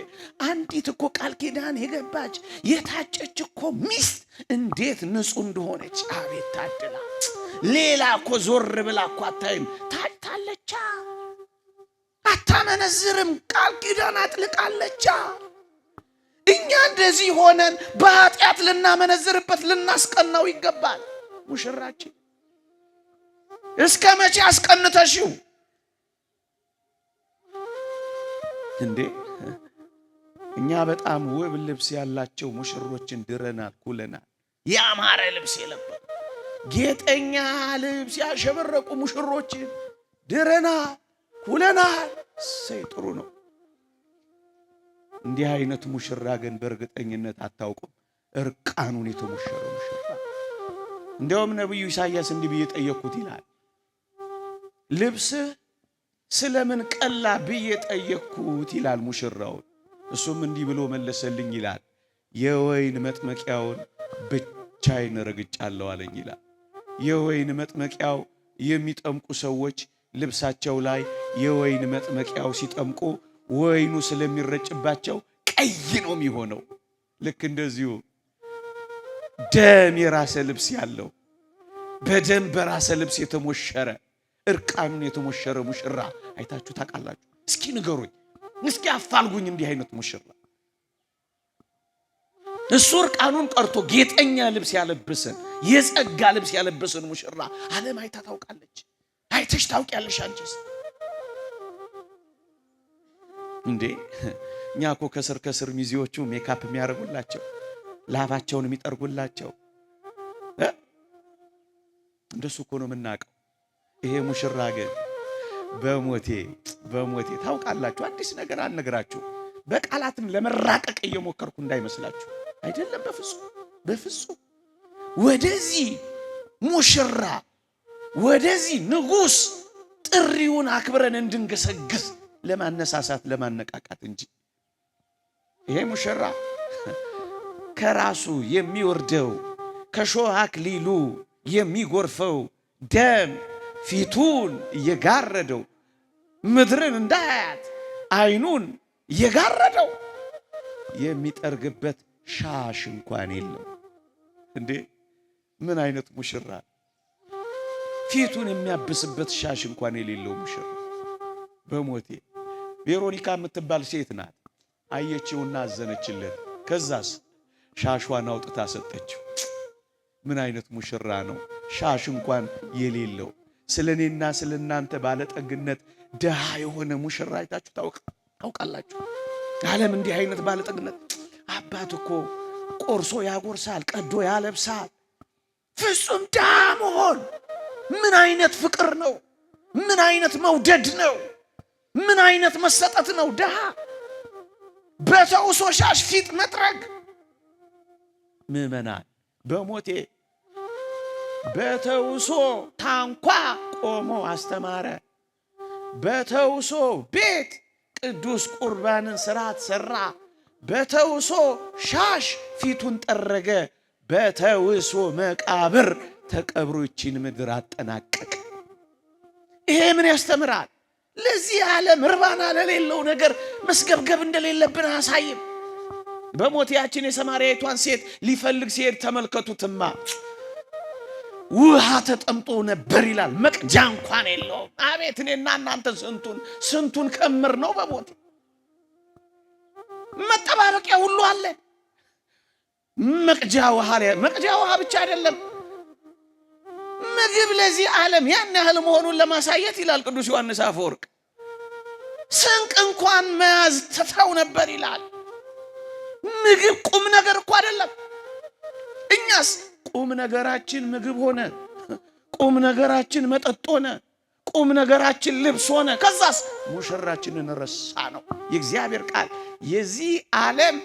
አንዲት እኮ ቃል ኪዳን የገባች የታጨች እኮ ሚስት እንዴት ንጹህ እንደሆነች አቤት ታድላ! ሌላ እኮ ዞር ብላ እኮ አታይም፣ ታጭታለቻ። አታመነዝርም፣ ቃል ኪዳን አጥልቃለቻ። እኛ እንደዚህ ሆነን በኃጢአት ልናመነዝርበት ልናስቀናው ይገባል። ሙሽራችን እስከ መቼ አስቀንተሽው እንዴ? እኛ በጣም ውብ ልብስ ያላቸው ሙሽሮችን ድረናል፣ ኩለናል። ያማረ ልብስ የለበሱ ጌጠኛ ልብስ ያሸበረቁ ሙሽሮችን ድረናል፣ ኩለናል። ሰይ ጥሩ ነው። እንዲህ አይነት ሙሽራ ግን በእርግጠኝነት አታውቁም። እርቃኑን የተሞሸረ ሙሽራ። እንደውም ነብዩ ኢሳይያስ እንዲህ ብዬ ጠየቅኩት ይላል፣ ልብስህ ስለምን ቀላ ብዬ ጠየቅኩት ይላል ሙሽራውን። እሱም እንዲህ ብሎ መለሰልኝ ይላል፣ የወይን መጥመቂያውን ብቻዬን ረግጫለሁ አለኝ ይላል። የወይን መጥመቂያው የሚጠምቁ ሰዎች ልብሳቸው ላይ የወይን መጥመቂያው ሲጠምቁ ወይኑ ስለሚረጭባቸው ቀይ ነው የሚሆነው። ልክ እንደዚሁ ደም የራሰ ልብስ ያለው በደም በራሰ ልብስ የተሞሸረ እርቃኑን የተሞሸረ ሙሽራ አይታችሁ ታውቃላችሁ? እስኪ ንገሩኝ፣ እስኪ አፋልጉኝ። እንዲህ አይነት ሙሽራ እሱ እርቃኑን ቀርቶ ጌጠኛ ልብስ ያለበሰን የጸጋ ልብስ ያለበሰን ሙሽራ ዓለም አይታ ታውቃለች? አይተሽ ታውቂያለሽ አንቺስ? እንዴ እኛ እኮ ከስር ከስር ሚዜዎቹ ሜካፕ የሚያደርጉላቸው ላባቸውን የሚጠርጉላቸው እንደሱ እኮ ነው የምናውቀው። ይሄ ሙሽራ ግን በሞቴ ታውቃላችሁ። አዲስ ነገር አልነግራችሁ፣ በቃላትም ለመራቀቅ እየሞከርኩ እንዳይመስላችሁ አይደለም። በፍጹም ወደዚህ ሙሽራ ወደዚህ ንጉሥ ጥሪውን አክብረን እንድንገሰግስ ለማነሳሳት ለማነቃቃት እንጂ ይሄ ሙሽራ ከራሱ የሚወርደው ከሾህ አክሊሉ የሚጎርፈው ደም ፊቱን እየጋረደው ምድርን እንዳያት አይኑን እየጋረደው የሚጠርግበት ሻሽ እንኳን የለው እንዴ! ምን አይነት ሙሽራ! ፊቱን የሚያብስበት ሻሽ እንኳን የሌለው ሙሽራ። በሞቴ ቬሮኒካ የምትባል ሴት ናት። አየችውና አዘነችለት። ከዛስ ሻሿን አውጥታ ሰጠችው። ምን አይነት ሙሽራ ነው! ሻሽ እንኳን የሌለው ስለኔና ስለናንተ ባለጠግነት ደሃ የሆነ ሙሽራ አይታችሁ ታውቃላችሁ? ዓለም እንዲህ አይነት ባለጠግነት አባት እኮ ቆርሶ ያጎርሳል፣ ቀዶ ያለብሳል። ፍጹም ድሃ መሆን ምን አይነት ፍቅር ነው? ምን አይነት መውደድ ነው? ምን አይነት መሰጠት ነው? ድሃ በተውሶ ሻሽ ፊት መጥረግ። ምዕመናን በሞቴ በተውሶ ታንኳ ቆሞ አስተማረ። በተውሶ ቤት ቅዱስ ቁርባንን ስርዓት ሰራ። በተውሶ ሻሽ ፊቱን ጠረገ። በተውሶ መቃብር ተቀብሮ ይችን ምድር አጠናቀቀ። ይሄ ምን ያስተምራል? ለዚህ ዓለም እርባና ለሌለው ነገር መስገብገብ እንደሌለብን አሳይም። በሞቲያችን የሰማርያይቷን ሴት ሊፈልግ ሲሄድ ተመልከቱትማ፣ ውሃ ተጠምጦ ነበር ይላል። መቅጃ እንኳን የለውም። አቤት እኔና እናንተ ስንቱን ከምር ነው በሞት መጠባበቂያ ሁሉ አለ። መቅጃ ውሃ ብቻ አይደለም፣ ምግብ ለዚህ ዓለም ያን ያህል መሆኑን ለማሳየት ይላል ቅዱስ ዮሐንስ አፈወርቅ ስንቅ እንኳን መያዝ ተተው ነበር ይላል። ምግብ ቁም ነገር እኮ አይደለም። እኛስ ቁም ነገራችን ምግብ ሆነ፣ ቁም ነገራችን መጠጥ ሆነ፣ ቁም ነገራችን ልብስ ሆነ። ከዛስ ሙሽራችንን ረሳ ነው የእግዚአብሔር ቃል። የዚህ ዓለም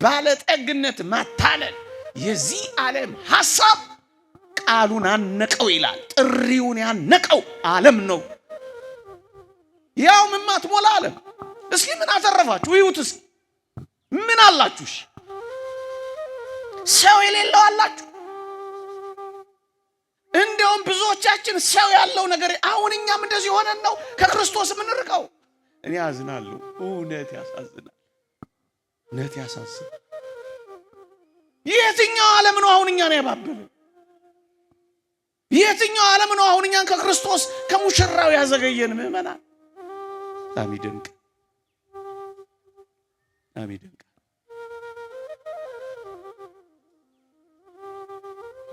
ባለጠግነት ማታለል፣ የዚህ ዓለም ሐሳብ ቃሉን አነቀው ይላል። ጥሪውን ያነቀው ዓለም ነው። ያው የማትሞላ ዓለም። እስኪ ምን አተረፋችሁ? ይሁት እስኪ ምን አላችሁ? ሰው የሌለው አላችሁ? እንደውም ብዙዎቻችን ሰው ያለው ነገር አሁን እኛም እንደዚህ ሆነን ነው ከክርስቶስ የምንርቀው። እኔ አዝናለሁ። እውነት ያሳዝናል። እውነት ያሳዝናል። የትኛው ዓለም ነው አሁን እኛን ያባበለ? የትኛው ዓለም ነው አሁን እኛን ከክርስቶስ ከሙሽራው ያዘገየን? ምዕመናን በጣም ይደንቅ፣ በጣም ይደንቅ።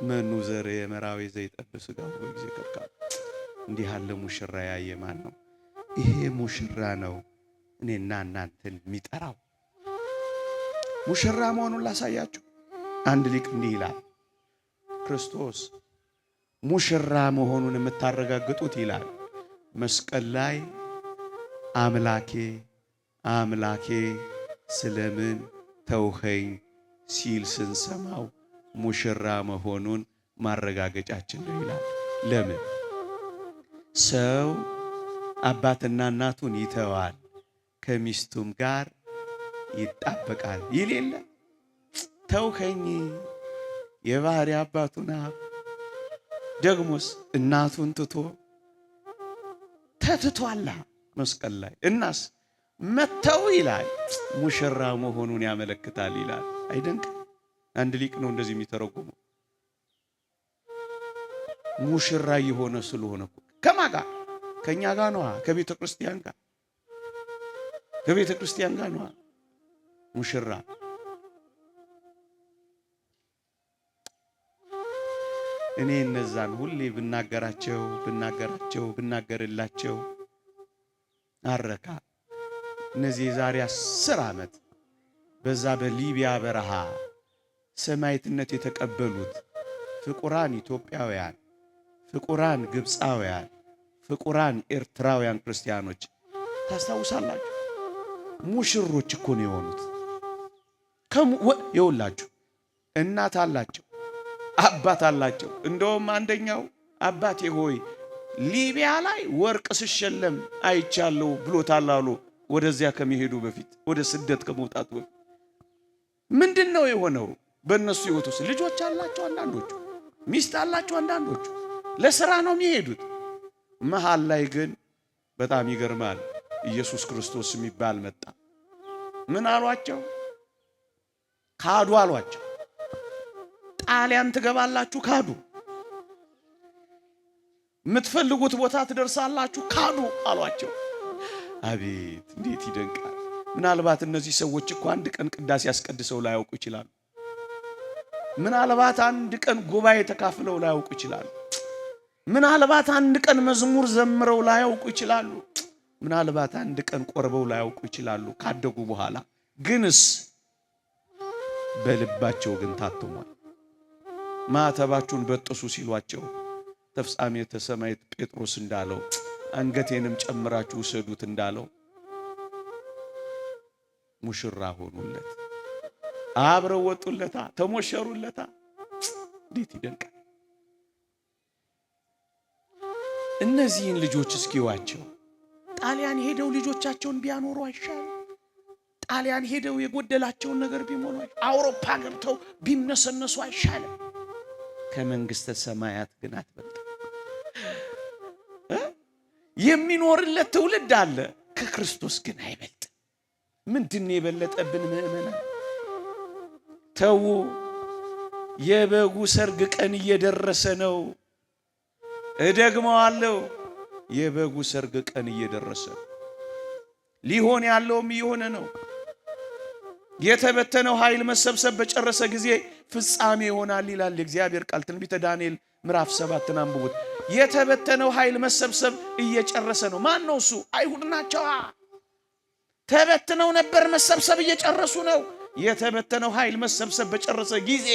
መኑ ዘር የመራዊ ዘይጠብ ሥጋው በጊዜ ከብካ። እንዲህ ያለ ሙሽራ ያየ ማን ነው? ይሄ ሙሽራ ነው እኔና እናንተን የሚጠራው። ሙሽራ መሆኑን ላሳያችሁ። አንድ ሊቅ እንዲህ ይላል፣ ክርስቶስ ሙሽራ መሆኑን የምታረጋግጡት ይላል፣ መስቀል ላይ አምላኬ አምላኬ ስለምን ተውኸኝ ሲል ስንሰማው ሙሽራ መሆኑን ማረጋገጫችን ነው ይላል። ለምን? ሰው አባትና እናቱን ይተዋል፣ ከሚስቱም ጋር ይጣበቃል ይል የለ? ተውኸኝ የባህሪ አባቱን ደግሞስ እናቱን ትቶ ተትቷላ መስቀል ላይ። እናስ መተው ይላል ሙሽራ መሆኑን ያመለክታል ይላል። አይደንቅ? አንድ ሊቅ ነው እንደዚህ የሚተረጉመው። ሙሽራ የሆነ ስለሆነ ከማን ጋር? ከኛ ጋር ነው፣ ከቤተ ክርስቲያን ጋር። ከቤተ ክርስቲያን ጋር ነው ሙሽራ። እኔ እነዛን ሁሌ ብናገርላቸው አረካ። እነዚህ የዛሬ 10 ዓመት በዛ በሊቢያ በረሃ ሰማዕትነት የተቀበሉት ፍቁራን ኢትዮጵያውያን፣ ፍቁራን ግብፃውያን፣ ፍቁራን ኤርትራውያን ክርስቲያኖች ታስታውሳላችሁ? ሙሽሮች እኮ ነው የሆኑት። ይኸውላችሁ እናት አላቸው፣ አባት አላቸው። እንደውም አንደኛው አባቴ ሆይ ሊቢያ ላይ ወርቅ ሲሸለም አይቻለሁ ብሎታል አሉ። ወደዚያ ከመሄዱ በፊት ወደ ስደት ከመውጣቱ በፊት ምንድነው የሆነው? በእነሱ ህይወት ውስጥ ልጆች አላቸው፣ አንዳንዶቹ ሚስት አላቸው፣ አንዳንዶቹ ለሥራ ነው የሚሄዱት። መሃል ላይ ግን በጣም ይገርማል፣ ኢየሱስ ክርስቶስ የሚባል መጣ። ምን አሏቸው? ካዱ አሏቸው። ጣሊያን ትገባላችሁ፣ ካዱ። የምትፈልጉት ቦታ ትደርሳላችሁ፣ ካዱ አሏቸው። አቤት እንዴት ይደንቃል! ምናልባት እነዚህ ሰዎች እኮ አንድ ቀን ቅዳሴ ያስቀድሰው ላያውቁ ይችላሉ። ምናልባት አንድ ቀን ጉባኤ ተካፍለው ላያውቁ ይችላሉ። ምናልባት አንድ ቀን መዝሙር ዘምረው ላያውቁ ይችላሉ። ምናልባት አንድ ቀን ቆርበው ላያውቁ ይችላሉ ካደጉ በኋላ። ግንስ በልባቸው ግን ታትሟል። ማተባችሁን በጥሱ ሲሏቸው ተፍጻሜተ ሰማዕት ጴጥሮስ እንዳለው አንገቴንም ጨምራችሁ ውሰዱት እንዳለው ሙሽራ ሆኑለት፣ አብረው ወጡለታ፣ ተሞሸሩለታ። እንዴት ይደንቃል! እነዚህን ልጆች እስኪዋቸው ጣሊያን ሄደው ልጆቻቸውን ቢያኖሩ አይሻልም? ጣሊያን ሄደው የጎደላቸውን ነገር ቢሞሉ፣ አውሮፓ ገብተው ቢነሰነሱ አይሻልም? ከመንግስተ ሰማያት ግን አትበልጥ። የሚኖርለት ትውልድ አለ፣ ከክርስቶስ ግን አይበልጥ። ምንድን የበለጠብን ምእመናን? ተው፣ የበጉ ሰርግ ቀን እየደረሰ ነው። እደግመዋለሁ፣ የበጉ ሰርግ ቀን እየደረሰ ነው። ሊሆን ያለውም እየሆነ ነው። የተበተነው ኃይል መሰብሰብ በጨረሰ ጊዜ ፍጻሜ ይሆናል ይላል የእግዚአብሔር ቃል። ትንቢተ ዳንኤል ምዕራፍ 7 አንብቡት። የተበተነው ኃይል መሰብሰብ እየጨረሰ ነው። ማን ነው እሱ? አይሁድ ናቸው። ተበትነው ነበር፣ መሰብሰብ እየጨረሱ ነው። የተበተነው ኃይል መሰብሰብ በጨረሰ ጊዜ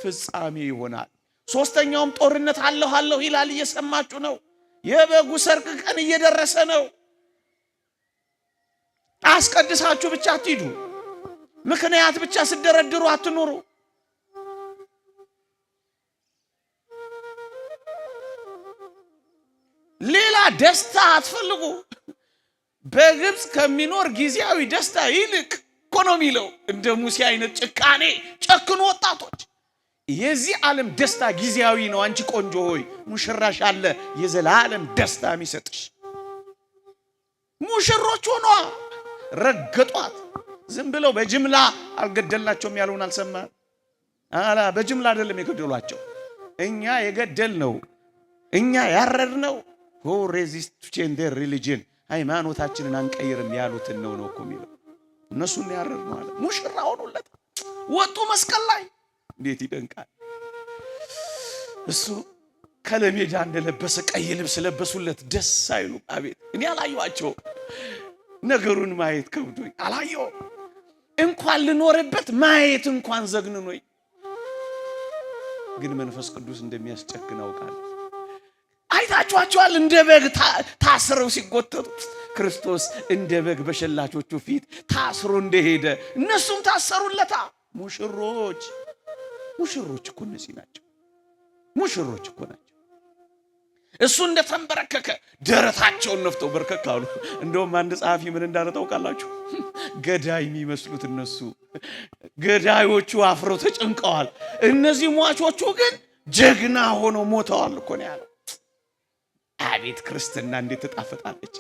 ፍጻሜ ይሆናል። ሶስተኛውም ጦርነት አለሁ ይላል። እየሰማችሁ ነው። የበጉ ሰርግ ቀን እየደረሰ ነው። አስቀድሳችሁ ብቻ አትሂዱ። ምክንያት ብቻ ሲደረድሩ አትኑሩ። ሌላ ደስታ አትፈልጉ። በግብፅ ከሚኖር ጊዜያዊ ደስታ ይልቅ እኮ ነው የሚለው እንደ ሙሴ አይነት ጭካኔ ጨክኑ ወጣቶች። የዚህ ዓለም ደስታ ጊዜያዊ ነው። አንቺ ቆንጆ ሆይ ሙሽራሽ አለ የዘላለም ደስታ የሚሰጥሽ። ሙሽሮች ሆኗ ረገጧት። ዝም ብለው በጅምላ አልገደልናቸውም ያሉን አልሰማን? በጅምላ አይደለም የገደሏቸው። እኛ የገደልነው እኛ ያረድነው who resist to change their religion ሃይማኖታችንን አንቀይርም ያሉትን ነው እኮ የሚለው። እነሱን ያረድነው አለ። ሙሽራ ሆኑለት፣ ወጡ መስቀል ላይ። እንዴት ይደንቃል! እሱ ከለሜዳ እንደለበሰ ቀይ ልብስ ለበሱለት፣ ደስ አይሉ? አቤት! እኔ አላየኋቸው። ነገሩን ማየት ከብዶኝ አላየው። እንኳን ልኖርበት ማየት እንኳን ዘግንኖኝ፣ ግን መንፈስ ቅዱስ እንደሚያስጨክን አውቃለሁ። አይታችኋቸዋል? እንደ በግ ታስረው ሲጎተቱ ክርስቶስ እንደ በግ በሸላቾቹ ፊት ታስሮ እንደሄደ እነሱም ታሰሩለታ። ሙሽሮች እኮ እነዚህ ናቸው። ሙሽሮች እኮ ናቸው። እሱ እንደተንበረከከ ደረታቸውን ነፍተው በርከክ አሉ። እንደውም አንድ ጸሐፊ ምን እንዳለ ታውቃላችሁ? ገዳይ የሚመስሉት እነሱ ገዳዮቹ አፍረው ተጨንቀዋል። እነዚህ ሟቾቹ ግን ጀግና ሆነው ሞተዋል እኮ ነው ያለው። አቤት ክርስትና እንዴት ትጣፍጣለች!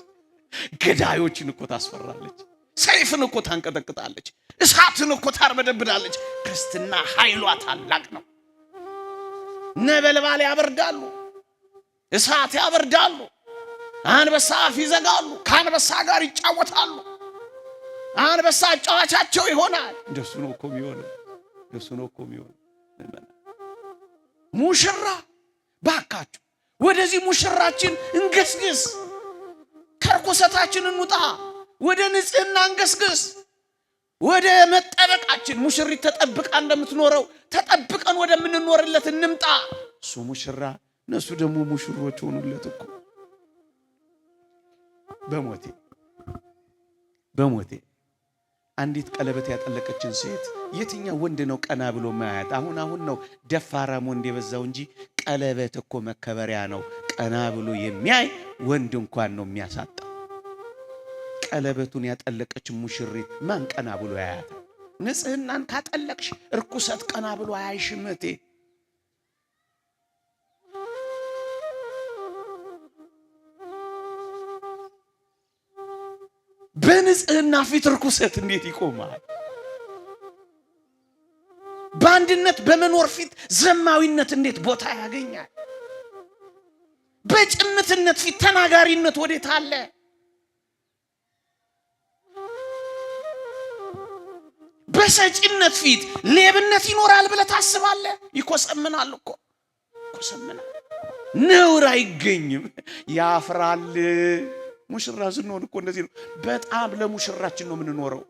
ገዳዮችን እኮ ታስፈራለች። ሰይፍን እኮ ታንቀጠቅጣለች። እሳትን እኮ ታርበደብዳለች። ክርስትና ኃይሏ ታላቅ ነው። ነበልባል ያበርዳሉ፣ እሳት ያበርዳሉ፣ አንበሳ አፍ ይዘጋሉ፣ ከአንበሳ ጋር ይጫወታሉ። አንበሳ አጫዋቻቸው ይሆናል። እንደሱ ነው እኮ የሚሆነው። ሙሽራ ባካችሁ ወደዚህ ሙሽራችን እንገስግስ። ከርኩሰታችን እንውጣ፣ ወደ ንጽህና እንገስግስ፣ ወደ መጠበቃችን። ሙሽሪት ተጠብቃ እንደምትኖረው ተጠብቀን ወደምንኖርለት እንምጣ። እሱ ሙሽራ፣ እነሱ ደግሞ ሙሽሮች ሆኑለት እኮ። በሞቴ አንዲት ቀለበት ያጠለቀችን ሴት የትኛው ወንድ ነው ቀና ብሎ ማያት? አሁን ነው ደፋራም ወንድ የበዛው እንጂ ቀለበት እኮ መከበሪያ ነው። ቀና ብሎ የሚያይ ወንድ እንኳን ነው የሚያሳጣው። ቀለበቱን ያጠለቀች ሙሽሪት ማን ቀና ብሎ ያያት? ንጽህናን ካጠለቅሽ እርኩሰት ቀና ብሎ አያይሽም እቴ። በንጽህና ፊት ርኩሰት እንዴት ይቆማል? በአንድነት በመኖር ፊት ዘማዊነት እንዴት ቦታ ያገኛል? በጭምትነት ፊት ተናጋሪነት ወዴት አለ? በሰጪነት ፊት ሌብነት ይኖራል ብለህ ታስባለህ? ይኮሰምናል እኮ ይኮሰምናል። ነውር አይገኝም፣ ያፍራል። ሙሽራ ስንሆን እኮ እንደዚህ ነው። በጣም ለሙሽራችን ነው የምንኖረው።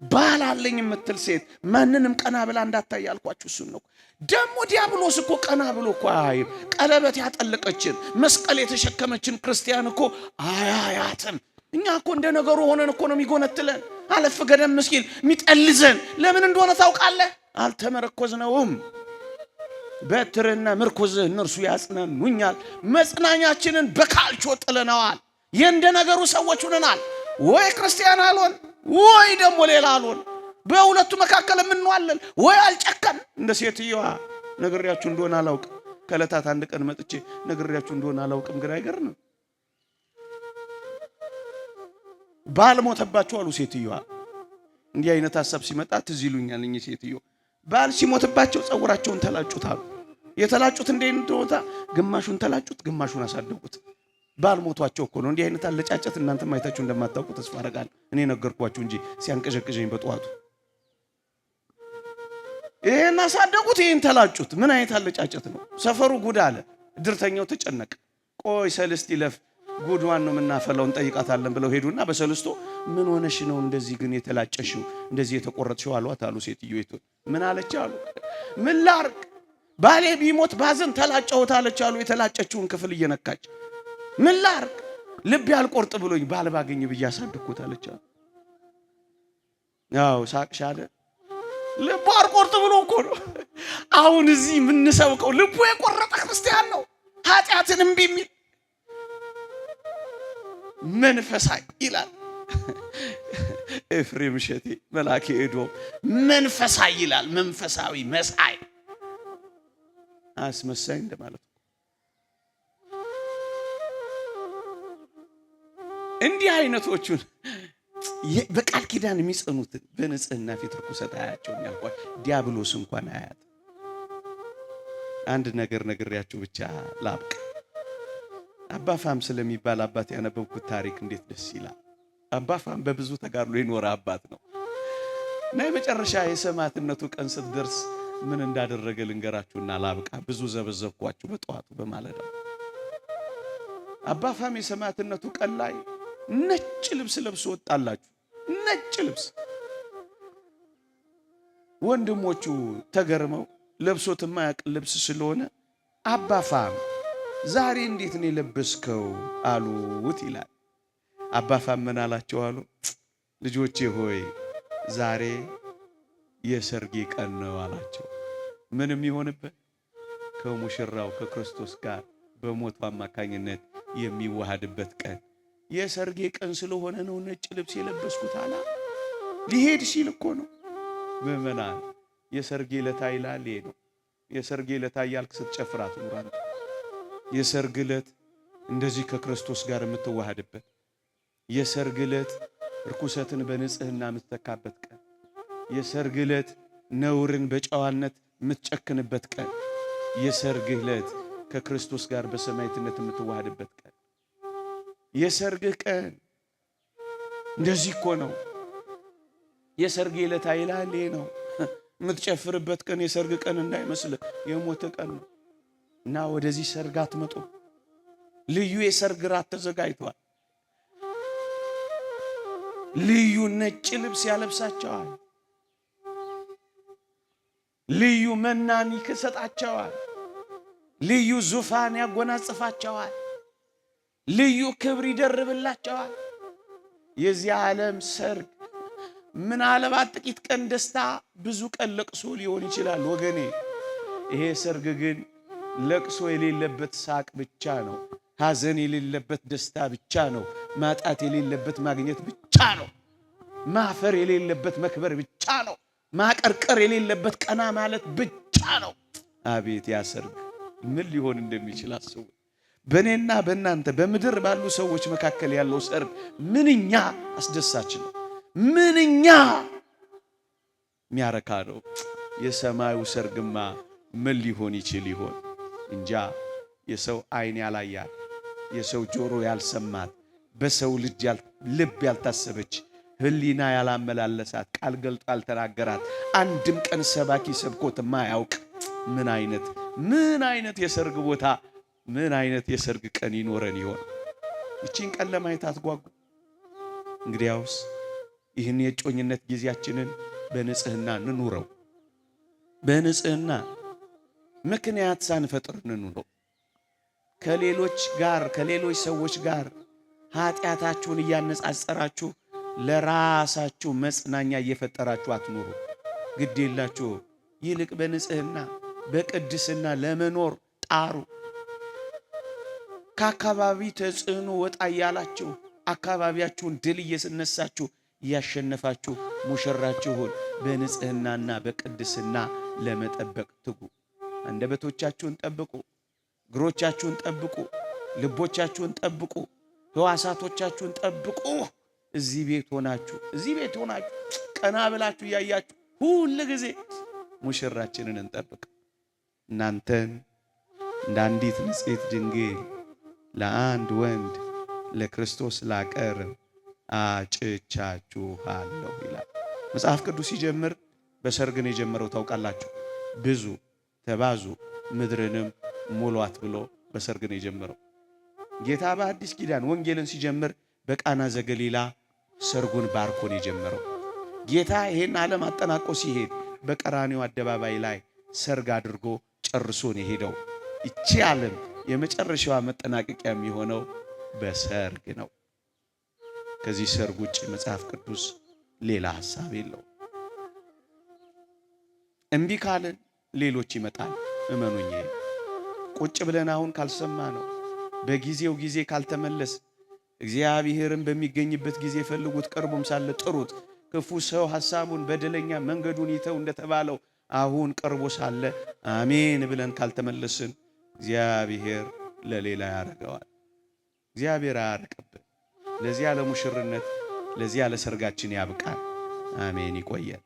ባላለኝ የምትል ሴት ማንንም ቀና ብላ እንዳታይ ያልኳችሁ እሱን ነው። ደግሞ ዲያብሎስ እኮ ቀና ብሎ እኮ አያይም። ቀለበት ያጠለቀችን መስቀል የተሸከመችን ክርስቲያን እኮ አያያትም። እኛ እኮ እንደ ነገሩ ሆነን እኮ ነው የሚጎነትለን፣ አለፍ ገደም ምስኪን የሚጠልዘን። ለምን እንደሆነ ታውቃለህ? አልተመረኮዝነውም። በትርና ምርኩዝ እነርሱ ያጽናኑኛል። መጽናኛችንን በካልቾ ጥለነዋል። የእንደ ነገሩ ሰዎች ሆነናል። ወይ ክርስቲያን አልሆን ወይ ደግሞ ሌላ አልሆን፣ በሁለቱ መካከል የምንዋለን። ወይ አልጨከን እንደ ሴትየዋ ነግሬያችሁ እንደሆነ አላውቅም። ከዕለታት አንድ ቀን መጥቼ ነግሬያችሁ እንደሆነ አላውቅም። ግን አይገርም ባል ሞተባቸው አሉ ሴትየዋ። እንዲህ አይነት ሐሳብ ሲመጣ ትዝ ይሉኛል እኚህ ሴትዮ። ባል ሲሞትባቸው ጸጉራቸውን ተላጩት አሉ። የተላጩት እንዴት እንደሆነ ግማሹን ተላጩት፣ ግማሹን አሳደጉት። ባል ሞቷቸው እኮ ነው። እንዲህ አይነት አለጫጨት እናንተም አይታችሁ እንደማታውቁ ተስፋ አደርጋለሁ። እኔ ነገርኳችሁ እንጂ ሲያንቀዠቅዠኝ በጠዋቱ ይሄን አሳደጉት፣ ይሄን ተላጩት። ምን አይነት አለጫጨት ነው? ሰፈሩ ጉድ አለ። ድርተኛው ተጨነቀ። ቆይ ሰልስት ይለፍ ጉድዋን ነው የምናፈላውን ጠይቃታለን ብለው ሄዱና በሰልስቶ ምን ሆነሽ ነው እንደዚህ ግን የተላጨሽው እንደዚህ የተቆረጥሽው አሏት አሉ። ሴትዮይቱ ምን አለች አሉ። ምን ላርግ ባሌ ቢሞት ባዘን ተላጨሁት አለች አሉ። የተላጨችውን ክፍል እየነካች ምን ላርግ ልብ ያልቆርጥ ብሎኝ ባል ባገኝ ብዬ አሳደግኩት አለች አሉ። ያው ሳቅሻለ ልብ አልቆርጥ ብሎ እኮ ነው አሁን እዚህ የምንሰብከው። ልቡ የቆረጠ ክርስቲያን ነው ኃጢአትን እምቢ የሚል መንፈሳይ ይላል ኤፍሬም እሸቴ መላኬ ኤዶም። መንፈሳይ ይላል። መንፈሳዊ መሳይ አስመሳይ እንደማለት ነው። እንዲህ አይነቶቹን በቃል ኪዳን የሚጸኑትን በንጽህና ፊት ርኩሰት አያቸውም ያልኳል። ዲያብሎስ እንኳን አያት። አንድ ነገር ነግሬያችሁ ብቻ ላብቅ። አባ ፋም ስለሚባል አባት ያነበብኩት ታሪክ እንዴት ደስ ይላል። አባ ፋም በብዙ ተጋድሎ የኖረ አባት ነው እና የመጨረሻ የሰማዕትነቱ ቀን ስትደርስ ምን እንዳደረገ ልንገራችሁና ላብቃ። ብዙ ዘበዘብኳችሁ በጠዋቱ በማለዳው። አባ ፋም የሰማዕትነቱ ቀን ላይ ነጭ ልብስ ለብሶ ወጣላችሁ። ነጭ ልብስ። ወንድሞቹ ተገርመው ለብሶት የማያውቅ ልብስ ስለሆነ አባ ፋም ዛሬ እንዴት ነው የለበስከው አሉት ይላል። አባ ፋም ምን አላቸው አሉ። ልጆቼ ሆይ ዛሬ የሰርጌ ቀን ነው አላቸው። ምንም ይሆንበት ከሙሽራው ከክርስቶስ ጋር በሞቱ አማካኝነት የሚዋሃድበት ቀን የሰርጌ ቀን ስለሆነ ነው ነጭ ልብስ የለበስኩት አላ። ሊሄድ ሲል እኮ ነው። ምዕመናን የሰርጌ ዕለት ይላል። ይሄ ነው የሰርጌ ዕለት ያልክ ስትጨፍራት ኑራን። የሰርግ ዕለት እንደዚህ ከክርስቶስ ጋር የምትዋሃድበት፣ የሰርግ ዕለት ርኩሰትን በንጽህና የምትተካበት ቀን፣ የሰርግ ዕለት ነውርን በጨዋነት የምትጨክንበት ቀን፣ የሰርግ ዕለት ከክርስቶስ ጋር በሰማዕትነት የምትዋሃድበት ቀን። የሰርግ ቀን እንደዚህ እኮ ነው። የሰርግ ዕለት ይላል ነው የምትጨፍርበት ቀን። የሰርግ ቀን እንዳይመስል የሞት ቀን ነው። እና ወደዚህ ሰርግ አትመጡ። ልዩ የሰርግ ራት ተዘጋጅቷል። ልዩ ነጭ ልብስ ያለብሳቸዋል። ልዩ መናን ይሰጣቸዋል። ልዩ ዙፋን ያጎናጽፋቸዋል። ልዩ ክብር ይደርብላቸዋል። የዚህ ዓለም ሰርግ ምናልባት ጥቂት ቀን ደስታ፣ ብዙ ቀን ለቅሶ ሊሆን ይችላል ወገኔ። ይሄ ሰርግ ግን ለቅሶ የሌለበት ሳቅ ብቻ ነው። ሐዘን የሌለበት ደስታ ብቻ ነው። ማጣት የሌለበት ማግኘት ብቻ ነው። ማፈር የሌለበት መክበር ብቻ ነው። ማቀርቀር የሌለበት ቀና ማለት ብቻ ነው። አቤት ያ ሰርግ ምን ሊሆን እንደሚችል አስቡ። በእኔና በእናንተ በምድር ባሉ ሰዎች መካከል ያለው ሰርግ ምንኛ አስደሳች ነው። ምንኛ የሚያረካ ነው። የሰማዩ ሰርግማ ምን ሊሆን ይችል ይሆን? እንጃ። የሰው ዓይን ያላያት፣ የሰው ጆሮ ያልሰማት፣ በሰው ልብ ያልታሰበች፣ ሕሊና ያላመላለሳት፣ ቃል ገልጦ ያልተናገራት፣ አንድም ቀን ሰባኪ ሰብኮት ማያውቅ ምን አይነት የሰርግ ቦታ፣ ምን አይነት የሰርግ ቀን ይኖረን ይሆን? እቺን ቀን ለማየት አትጓጉ? እንግዲያውስ ይህን የጮኝነት ጊዜያችንን በንጽህና እንኑረው። በንጽህና ምክንያት ሳንፈጥር እንኑረው። ከሌሎች ሰዎች ጋር ኃጢአታችሁን እያነጻጸራችሁ ለራሳችሁ መጽናኛ እየፈጠራችሁ አትኑሩ። ግድ የላችሁ። ይልቅ በንጽህና በቅድስና ለመኖር ጣሩ። ከአካባቢ ተጽዕኖ ወጣ እያላችሁ አካባቢያችሁን ድል እየነሳችሁ እያሸነፋችሁ ሙሽራችሁን በንጽህናና በቅድስና ለመጠበቅ ትጉ። አንደበቶቻችሁን ጠብቁ፣ እግሮቻችሁን ጠብቁ፣ ልቦቻችሁን ጠብቁ፣ ሕዋሳቶቻችሁን ጠብቁ። እዚህ ቤት ሆናችሁ ቀና ብላችሁ እያያችሁ ሁሉ ጊዜ ሙሽራችንን እንጠብቅ። እናንተን እንደ አንዲት ንጽሕት ድንግል ለአንድ ወንድ ለክርስቶስ ላቀርብ አጭቻችኋለሁ ይላል መጽሐፍ ቅዱስ። ሲጀምር በሰርግ ነው የጀመረው። ታውቃላችሁ፣ ብዙ ተባዙ ምድርንም ሙሏት ብሎ በሰርግ ነው የጀመረው። ጌታ በአዲስ ኪዳን ወንጌልን ሲጀምር በቃና ዘገሊላ ሰርጉን ባርኮን የጀመረው። ጌታ ይሄን ዓለም አጠናቆ ሲሄድ በቀራንዮ አደባባይ ላይ ሰርግ አድርጎ ጨርሶን የሄደው። ይቺ ዓለም የመጨረሻዋ መጠናቀቂያ የሚሆነው በሰርግ ነው። ከዚህ ሰርግ ውጭ መጽሐፍ ቅዱስ ሌላ ሐሳብ የለው። እምቢ ካልን ሌሎች ይመጣል። እመኑኝ። ቁጭ ብለን አሁን ካልሰማ ነው በጊዜው ጊዜ ካልተመለስ እግዚአብሔርን በሚገኝበት ጊዜ ፈልጉት፣ ቅርቡም ሳለ ጥሩት። ክፉ ሰው ሐሳቡን በደለኛ መንገዱን ይተው እንደተባለው አሁን ቀርቦ ሳለ አሜን ብለን ካልተመለስን እግዚአብሔር ለሌላ ያደርገዋል። እግዚአብሔር አያርቅብን። ለዚያ ለሙሽርነት ለዚያ ለሰርጋችን ያብቃል። አሜን። ይቆየን።